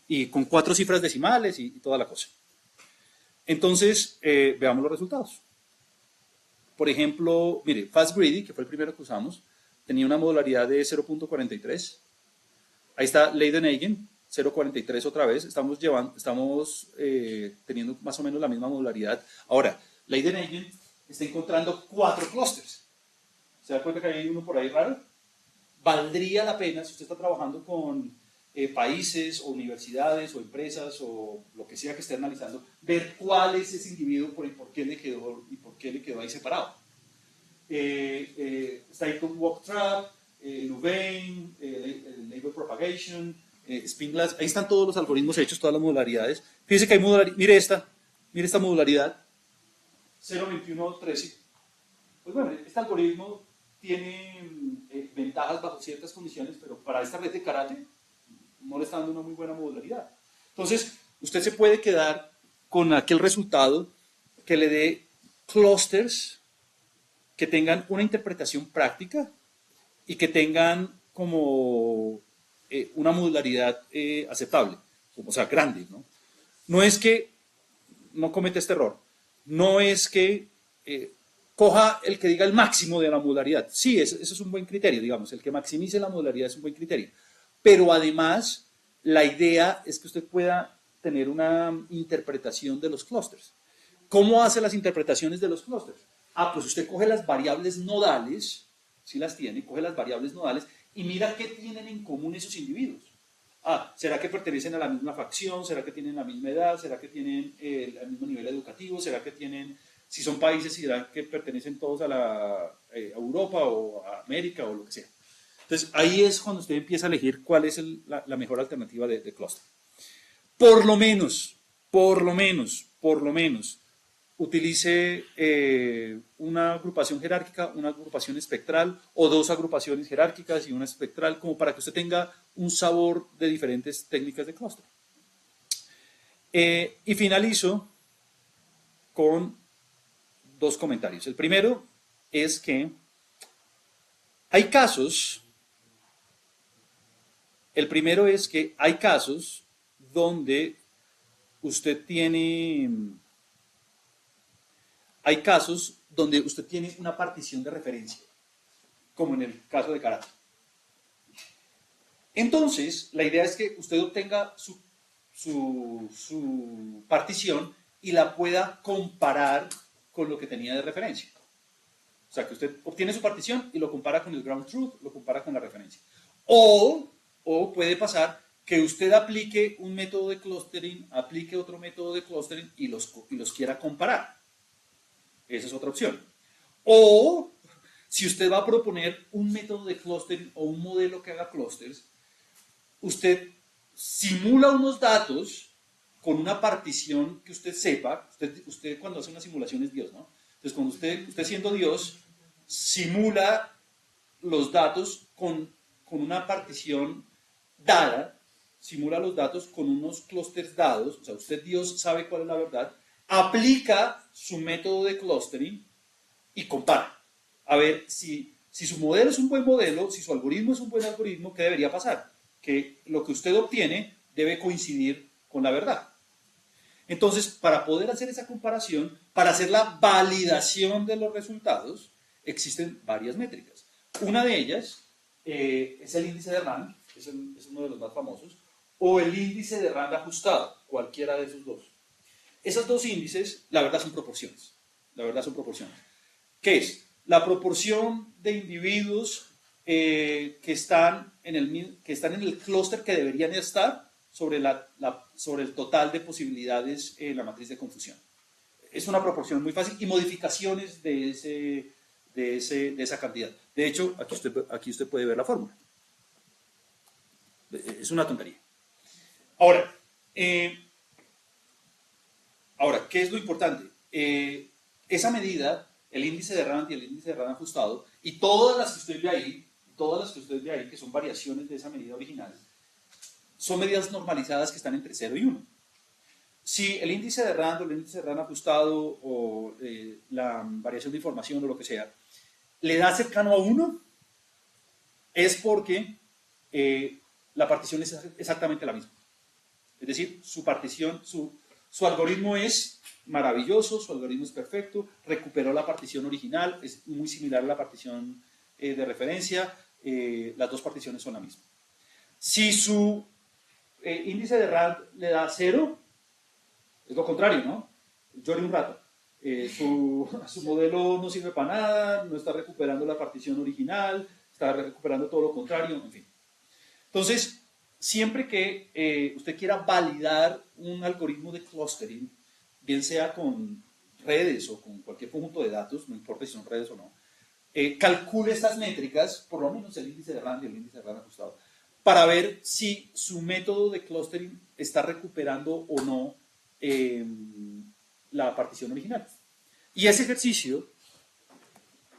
Y con 4 cifras decimales y toda la cosa. Entonces, veamos los resultados. Por ejemplo, mire, Fast Greedy, que fue el primero que usamos, tenía una modularidad de 0.43. Ahí está Leiden-Eigen, 0.43 otra vez. Estamos teniendo más o menos la misma modularidad. Ahora, Leiden-Eigen está encontrando 4 clústeres. ¿Se da cuenta que hay uno por ahí raro? Valdría la pena, si usted está trabajando con países o universidades o empresas o lo que sea que esté analizando, ver cuál es ese individuo y por qué le quedó ahí separado. Está ahí con Walktrap, Louvain, Neighbor Propagation, Spinglass. Ahí están todos los algoritmos hechos, todas las modularidades. Fíjese que hay modularidad. Mire esta modularidad. 0.2113. Pues bueno, este algoritmo tiene ventajas bajo ciertas condiciones, pero para esta red de karate no le está dando una muy buena modularidad. Entonces, usted se puede quedar con aquel resultado que le dé clusters que tengan una interpretación práctica y que tengan como una modularidad aceptable, o sea, grande, ¿no? No es que no cometa este error. No es que coja el que diga el máximo de la modularidad. Sí, eso es un buen criterio, digamos. El que maximice la modularidad es un buen criterio. Pero además, la idea es que usted pueda tener una interpretación de los clústeres. ¿Cómo hace las interpretaciones de los clústeres? Pues usted coge las variables nodales, si las tiene, coge las variables nodales y mira qué tienen en común esos individuos. ¿Será que pertenecen a la misma facción? ¿Será que tienen la misma edad? ¿Será que tienen el mismo nivel educativo? ¿Será que tienen, si son países, será que pertenecen todos a Europa o a América o lo que sea? Entonces, ahí es cuando usted empieza a elegir cuál es la mejor alternativa de clúster. Por lo menos, utilice una agrupación jerárquica, una agrupación espectral o 2 agrupaciones jerárquicas y una espectral, como para que usted tenga un sabor de diferentes técnicas de clúster. Y finalizo con 2 comentarios. El primero es que Hay casos, el primero es que hay casos donde usted tiene, hay casos donde usted tiene una partición de referencia, como en el caso de karate. Entonces, la idea es que usted obtenga su partición y la pueda comparar con lo que tenía de referencia. O sea, que usted obtiene su partición y lo compara con el ground truth, lo compara con la referencia. O puede pasar que usted aplique un método de clustering, aplique otro método de clustering y los quiera comparar. Esa es otra opción. O si usted va a proponer un método de clustering o un modelo que haga clusters, usted simula unos datos con una partición que usted sepa. Usted cuando hace una simulación es Dios, ¿no? Entonces, cuando usted siendo Dios, simula los datos con una partición dada, simula los datos con unos clústeres dados, o sea, usted Dios sabe cuál es la verdad, aplica su método de clustering y compara. A ver si su modelo es un buen modelo, si su algoritmo es un buen algoritmo, ¿qué debería pasar? Que lo que usted obtiene debe coincidir con la verdad. Entonces, para poder hacer esa comparación, para hacer la validación de los resultados, existen varias métricas. Una de ellas es el índice de Rand, que es uno de los más famosos, o el índice de Rand ajustado, cualquiera de esos dos. Esos dos índices, la verdad, son proporciones. La verdad son proporciones. ¿Qué es? La proporción de individuos que están en el clúster que deberían estar sobre el total de posibilidades en la matriz de confusión. Es una proporción muy fácil y modificaciones de esa cantidad. De hecho, aquí usted puede ver la fórmula. Es una tontería. Ahora, ¿qué es lo importante? Esa medida, el índice de Rand y el índice de Rand ajustado, y todas las que usted ve ahí, que son variaciones de esa medida original, son medidas normalizadas que están entre 0 y 1. Si el índice de Rand o el índice de Rand ajustado o la variación de información o lo que sea, le da cercano a 1, es porque la partición es exactamente la misma. Es decir, su partición, su algoritmo es maravilloso, su algoritmo es perfecto, recuperó la partición original, es muy similar a la partición de referencia, las dos particiones son la misma. Si su índice de Rand le da 0, es lo contrario, ¿no? Llore un rato. Su modelo no sirve para nada, no está recuperando la partición original, está recuperando todo lo contrario, en fin. Entonces, siempre que usted quiera validar un algoritmo de clustering, bien sea con redes o con cualquier conjunto de datos, no importa si son redes o no, calcule estas métricas, por lo menos el índice de Rand y el índice de Rand ajustado, para ver si su método de clustering está recuperando o no la partición original. Y ese ejercicio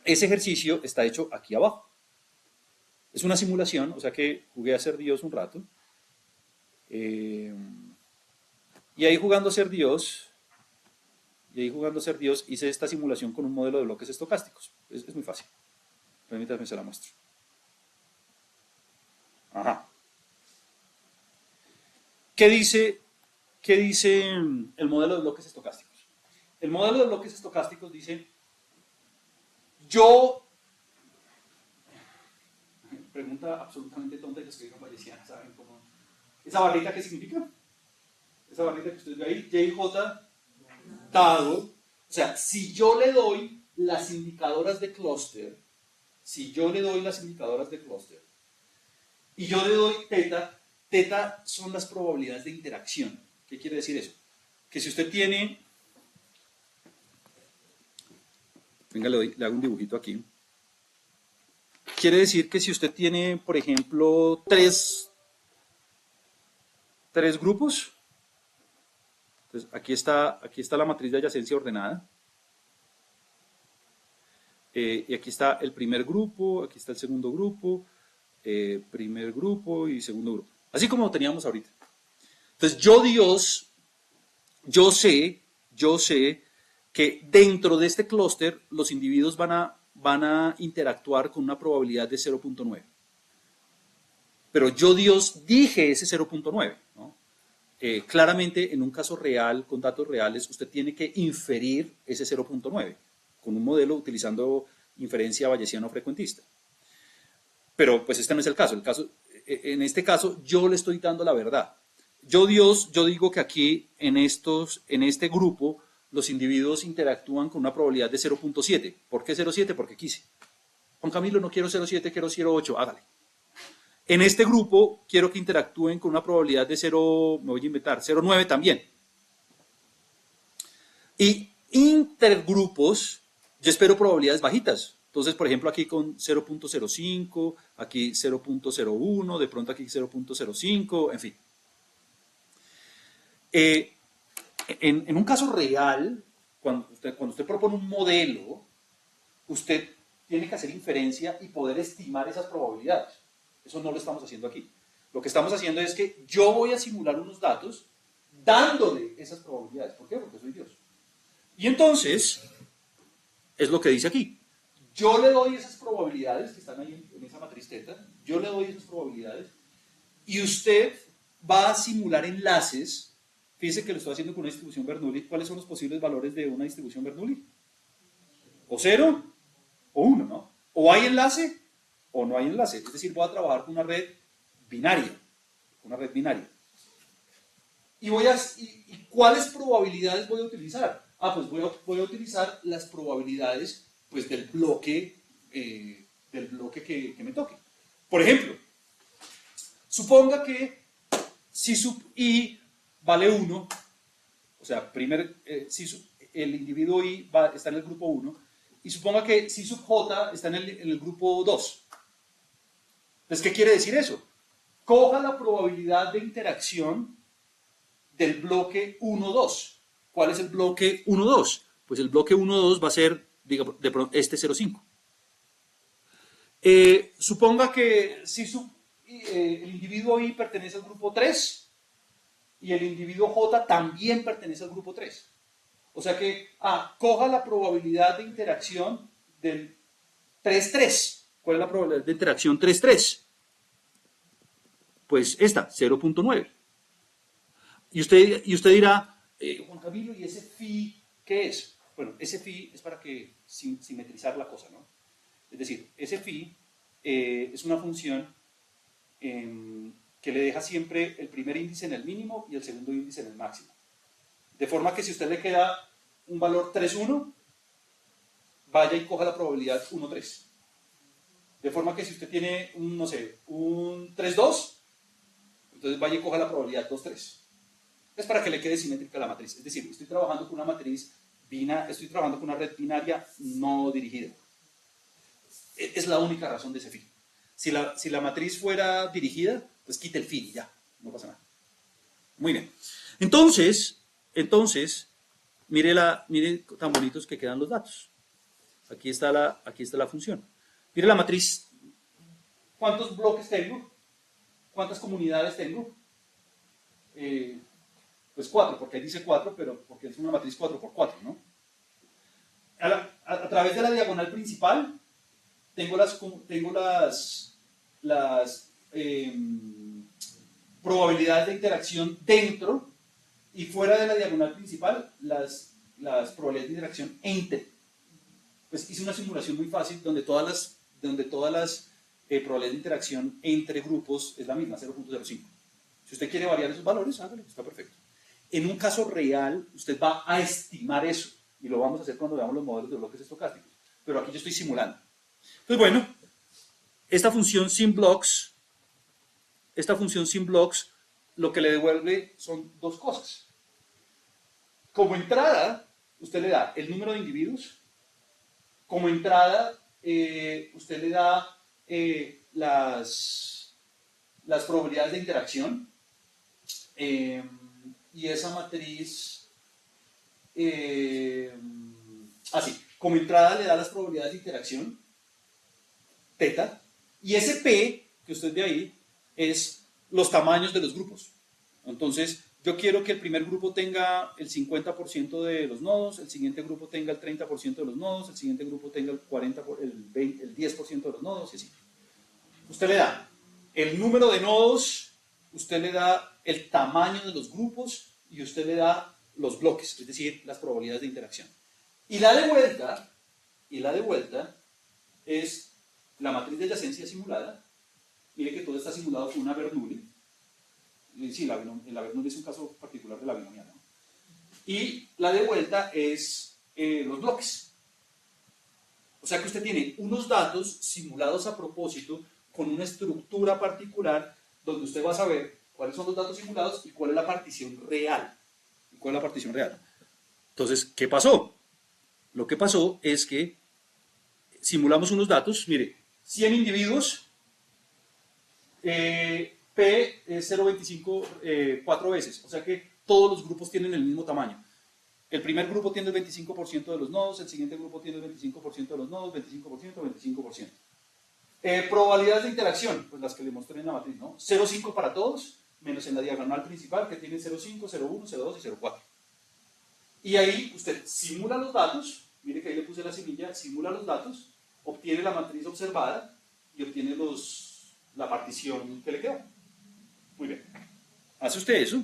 está hecho aquí abajo. Es una simulación, o sea que jugué a ser Dios un rato. Y ahí jugando a ser Dios, hice esta simulación con un modelo de bloques estocásticos. Es muy fácil. Permítanme, se la muestro. Ajá. ¿Qué dice el modelo de bloques estocásticos? El modelo de bloques estocásticos dice, pregunta absolutamente tonta que escribieron Bayesiana, ¿saben cómo? ¿Esa barrita qué significa? Esa barrita que ustedes ven ahí, JJ dado, o sea, si yo le doy las indicadoras de clúster, y yo le doy teta son las probabilidades de interacción. ¿Qué quiere decir eso? Que si usted tiene, venga, le hago un dibujito aquí. Quiere decir que si usted tiene, por ejemplo, tres grupos, entonces aquí está la matriz de adyacencia ordenada, y aquí está el primer grupo, aquí está el segundo grupo, primer grupo y segundo grupo, así como lo teníamos ahorita. Entonces yo sé que dentro de este clúster los individuos van van a interactuar con una probabilidad de 0.9. Pero yo, Dios, dije ese 0.9, ¿no? Claramente, en un caso real, con datos reales, usted tiene que inferir ese 0.9 con un modelo utilizando inferencia bayesiano frecuentista. Pero pues este no es el caso. En este caso, yo le estoy dando la verdad. Yo, Dios, yo digo que aquí, en este grupo, los individuos interactúan con una probabilidad de 0.7. ¿Por qué 0.7? Porque quise. Juan Camilo, no quiero 0.7, quiero 0.8, hágale. En este grupo quiero que interactúen con una probabilidad de 0, me voy a inventar, 0.9 también. Y intergrupos, yo espero probabilidades bajitas. Entonces, por ejemplo, aquí con 0.05, aquí 0.01, de pronto aquí 0.05, en fin. En un caso real, cuando usted propone un modelo, usted tiene que hacer inferencia y poder estimar esas probabilidades. Eso no lo estamos haciendo aquí. Lo que estamos haciendo es que yo voy a simular unos datos dándole esas probabilidades. ¿Por qué? Porque soy Dios. Y entonces, es lo que dice aquí. Yo le doy esas probabilidades que están ahí en esa matriz teta, yo le doy esas probabilidades y usted va a simular enlaces. Fíjese que lo estoy haciendo con una distribución Bernoulli. ¿Cuáles son los posibles valores de una distribución Bernoulli? O 0 o 1, ¿no? O hay enlace o no hay enlace. Es decir, voy a trabajar con una red binaria. ¿Y cuáles probabilidades voy a utilizar? Pues voy a utilizar las probabilidades pues, del bloque que me toque. Por ejemplo, suponga que si sub i vale 1, o sea, si el individuo i está en el grupo 1, y suponga que si sub j está en el grupo 2. Entonces, ¿qué quiere decir eso? Coja la probabilidad de interacción del bloque 1,2. ¿Cuál es el bloque 1,2? Pues el bloque 1,2 va a ser, digamos, este 0,5. Suponga que si el individuo I pertenece al grupo 3 y el individuo J también pertenece al grupo 3. O sea que, coja la probabilidad de interacción del 3,3. ¿Cuál es la probabilidad de interacción 3,3? Pues esta, 0.9. Y usted dirá, Juan Camilo, ¿y ese phi qué es? Bueno, ese phi es para que simetrizar la cosa, ¿no? Es decir, ese phi es una función que le deja siempre el primer índice en el mínimo y el segundo índice en el máximo. De forma que si a usted le queda un valor 3,1, vaya y coja la probabilidad 1,3. De forma que si usted tiene un 3,2, entonces vaya y coja la probabilidad 2,3. Es para que le quede simétrica la matriz. Es decir, estoy trabajando con una matriz estoy trabajando con una red binaria no dirigida. Es la única razón de ese phi. Si la matriz fuera dirigida, pues quite el phi y ya, no pasa nada. Muy bien. Entonces, mire tan bonitos que quedan los datos. Aquí está la función. Mire la matriz. ¿Cuántos bloques tengo? ¿Cuántas comunidades tengo? Pues 4, porque ahí dice 4, pero porque es una matriz 4 por 4, ¿no? A través de la diagonal principal tengo las probabilidades de interacción dentro y fuera de la diagonal principal las probabilidades de interacción entre. Pues hice una simulación muy fácil donde todas las probabilidades de interacción entre grupos es la misma, 0.05. Si usted quiere variar esos valores, hágalo, está perfecto. En un caso real, usted va a estimar eso, y lo vamos a hacer cuando veamos los modelos de bloques estocásticos. Pero aquí yo estoy simulando. Pues bueno, esta función SimBlocks, lo que le devuelve son dos cosas. Como entrada, usted le da el número de individuos. Como entrada, usted le da las probabilidades de interacción. Y esa matriz, como entrada le da las probabilidades de interacción, teta, y ese P que usted ve ahí es los tamaños de los grupos. Entonces, yo quiero que el primer grupo tenga el 50% de los nodos, el siguiente grupo tenga el 30% de los nodos, el siguiente grupo tenga el 10% de los nodos, y así. Usted le da el número de nodos, usted le da el tamaño de los grupos y usted le da los bloques, es decir, las probabilidades de interacción. Y la de vuelta es la matriz de adyacencia simulada. Mire que todo está simulado con una Bernoulli. Sí, la Bernoulli es un caso particular de la binomial, ¿no? Y la de vuelta es los bloques. O sea que usted tiene unos datos simulados a propósito con una estructura particular donde usted va a saber cuáles son los datos simulados y cuál es la partición real. Entonces, ¿qué pasó? Lo que pasó es que simulamos unos datos, mire, 100 individuos, P es 0,25 4 veces, o sea que todos los grupos tienen el mismo tamaño. El primer grupo tiene el 25% de los nodos, el siguiente grupo tiene el 25% de los nodos, 25%, 25%. Probabilidades de interacción, pues las que le mostré en la matriz, ¿no? 0,5 para todos, menos en la diagonal principal que tiene 0,5, 0,1, 0,2 y 0,4. Y ahí usted simula los datos, mire que ahí le puse la semilla, simula los datos, obtiene la matriz observada y obtiene la partición que le queda. Muy bien. Hace usted eso.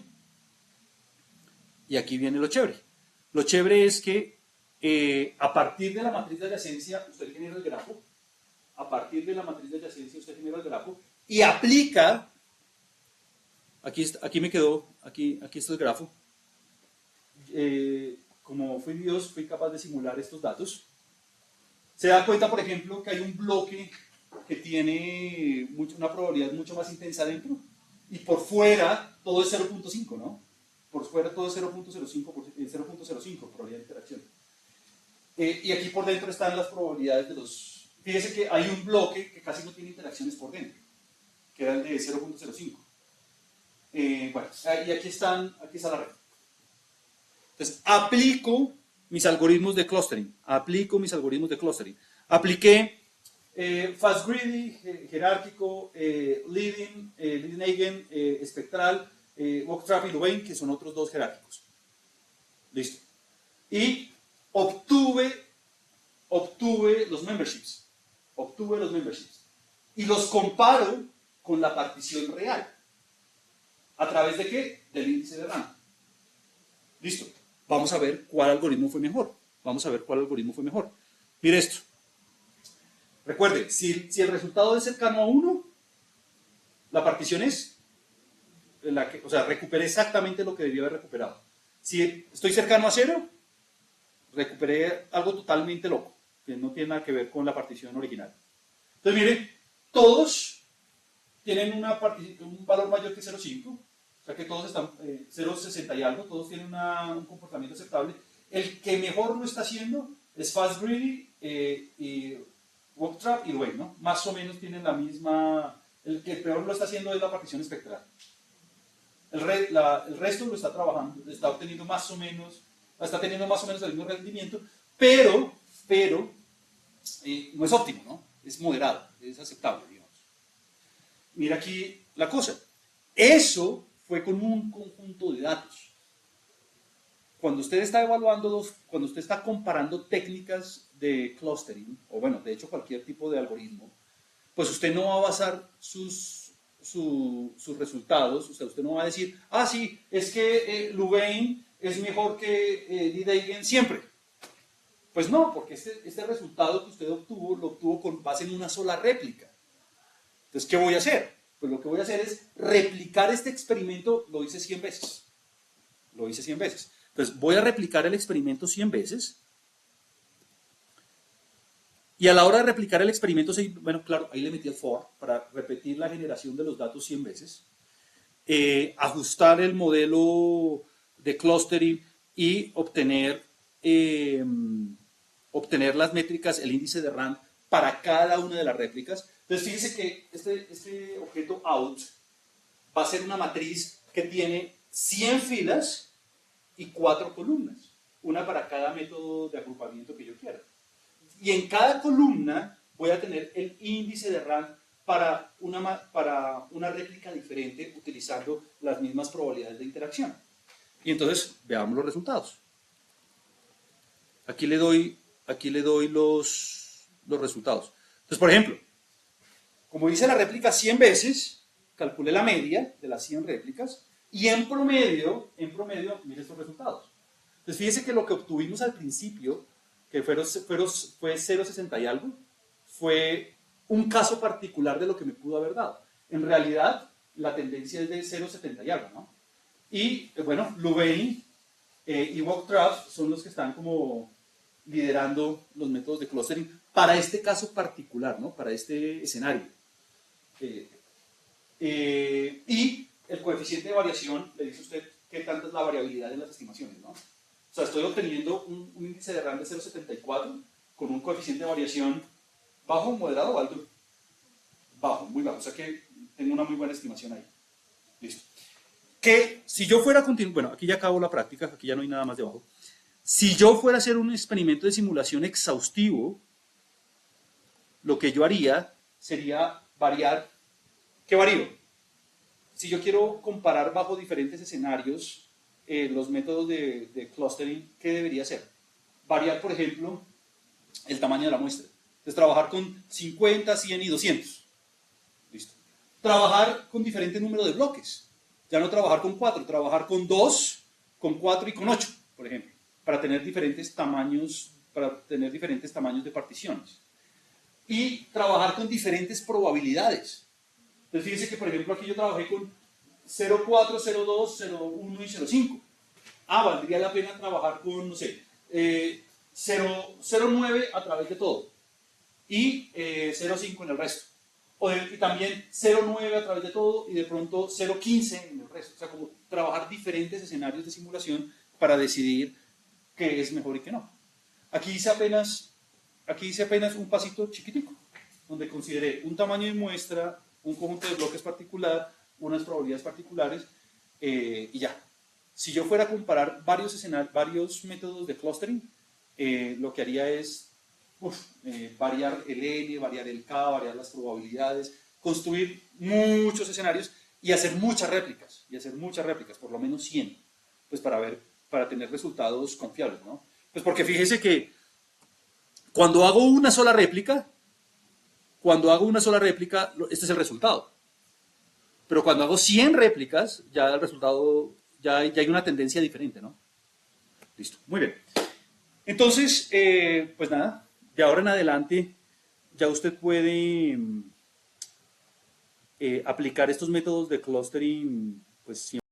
Y aquí viene lo chévere. Lo chévere es que a partir de la matriz de adyacencia usted genera el grafo. A partir de la matriz de adyacencia usted genera el grafo y aplica. Aquí me quedó, aquí está el grafo. Como fui Dios, fui capaz de simular estos datos. Se da cuenta, por ejemplo, que hay un bloque que tiene una probabilidad mucho más intensa dentro y por fuera todo es 0.5, ¿no? Por fuera todo es 0.05 probabilidad de interacción. Y aquí por dentro están las probabilidades de los... Fíjese que hay un bloque que casi no tiene interacciones por dentro, que era el de 0.05. Bueno, y aquí está la red. Entonces, aplico mis algoritmos de clustering. Apliqué fast greedy, jerárquico, leading eigen, espectral, walk-trap y Louvain, que son otros dos jerárquicos. Listo. Y obtuve los memberships. Y los comparo con la partición real. ¿A través de qué? Del índice de rank. Listo. Vamos a ver cuál algoritmo fue mejor. Mire esto. Recuerde, si el resultado es cercano a 1, la partición es o sea, recuperé exactamente lo que debía haber recuperado. Si estoy cercano a 0, recuperé algo totalmente loco, que no tiene nada que ver con la partición original. Entonces, mire, todos tienen un valor mayor que 0,5, o sea que todos están 0,60 y algo, todos tienen un comportamiento aceptable. El que mejor lo está haciendo es Fast Greedy y Walk-Trap y Louvain, ¿no? Más o menos tienen la misma... El que peor lo está haciendo es la partición espectral. El resto lo está trabajando, está teniendo más o menos el mismo rendimiento, pero no es óptimo, ¿no? Es moderado, es aceptable, digamos. Mira aquí la cosa. Eso fue con un conjunto de datos. Cuando usted está evaluando, cuando usted está comparando técnicas de clustering, o bueno, de hecho cualquier tipo de algoritmo, pues usted no va a basar sus resultados, o sea, usted no va a decir, sí, es que Louvain es mejor que Dideigen siempre. Pues no, porque este resultado que usted obtuvo, lo obtuvo con base en una sola réplica. Entonces, ¿qué voy a hacer? Pues lo que voy a hacer es replicar este experimento, lo hice 100 veces. Entonces, voy a replicar el experimento 100 veces. Y a la hora de replicar el experimento, bueno, claro, ahí le metí el for para repetir la generación de los datos 100 veces. Ajustar el modelo de clustering y obtener las métricas, el índice de rank para cada una de las réplicas. Entonces, fíjense que este objeto out va a ser una matriz que tiene 100 filas y 4 columnas, una para cada método de agrupamiento que yo quiera. Y en cada columna voy a tener el índice de rank para una réplica diferente utilizando las mismas probabilidades de interacción. Y entonces veamos los resultados. Aquí le doy los resultados. Entonces, por ejemplo, como hice la réplica 100 veces, calculé la media de las 100 réplicas y en promedio, mire estos resultados. Entonces, fíjese que lo que obtuvimos al principio, que fue 0,60 y algo, fue un caso particular de lo que me pudo haber dado. En realidad, la tendencia es de 0,70 y algo, ¿no? Y, bueno, Louvain y Walktraff son los que están como liderando los métodos de clustering para este caso particular, ¿no? Para este escenario. Y el coeficiente de variación le dice a usted qué tanta es la variabilidad en las estimaciones, ¿no? O sea, estoy obteniendo un índice de RAM de 0,74 con un coeficiente de variación bajo, moderado o alto. Bajo, muy bajo. O sea que tengo una muy buena estimación ahí. Listo. Que si yo fuera a continuar, bueno, aquí ya acabo la práctica, aquí ya no hay nada más debajo. Si yo fuera a hacer un experimento de simulación exhaustivo, lo que yo haría sería variar. ¿Qué varío? Si yo quiero comparar bajo diferentes escenarios los métodos de clustering, ¿qué debería hacer? Variar, por ejemplo, el tamaño de la muestra. Entonces, trabajar con 50, 100 y 200. Listo. Trabajar con diferente número de bloques. Ya no trabajar con 4, trabajar con 2, con 4 y con 8, por ejemplo, para tener diferentes tamaños de particiones. Y trabajar con diferentes probabilidades. Entonces, fíjense que, por ejemplo, aquí yo trabajé con 0,4, 0,2, 0,1 y 0,5. Valdría la pena trabajar con, no sé, 0,9 a través de todo y 0,5 en el resto. Y también 0,9 a través de todo y de pronto 0,15 en el resto. O sea, como trabajar diferentes escenarios de simulación para decidir qué es mejor y qué no. Aquí hice apenas un pasito chiquitico, donde consideré un tamaño de muestra, un conjunto de bloques particular, unas probabilidades particulares y ya. Si yo fuera a comparar varios métodos de clustering, lo que haría es variar el N, variar el K, variar las probabilidades, construir muchos escenarios y hacer muchas réplicas, por lo menos 100, pues para tener resultados confiables, ¿no? Pues porque fíjese que cuando hago una sola réplica, este es el resultado. Pero cuando hago 100 réplicas, ya el resultado, ya hay una tendencia diferente, ¿no? Listo, muy bien. Entonces, pues nada, de ahora en adelante ya usted puede aplicar estos métodos de clustering, pues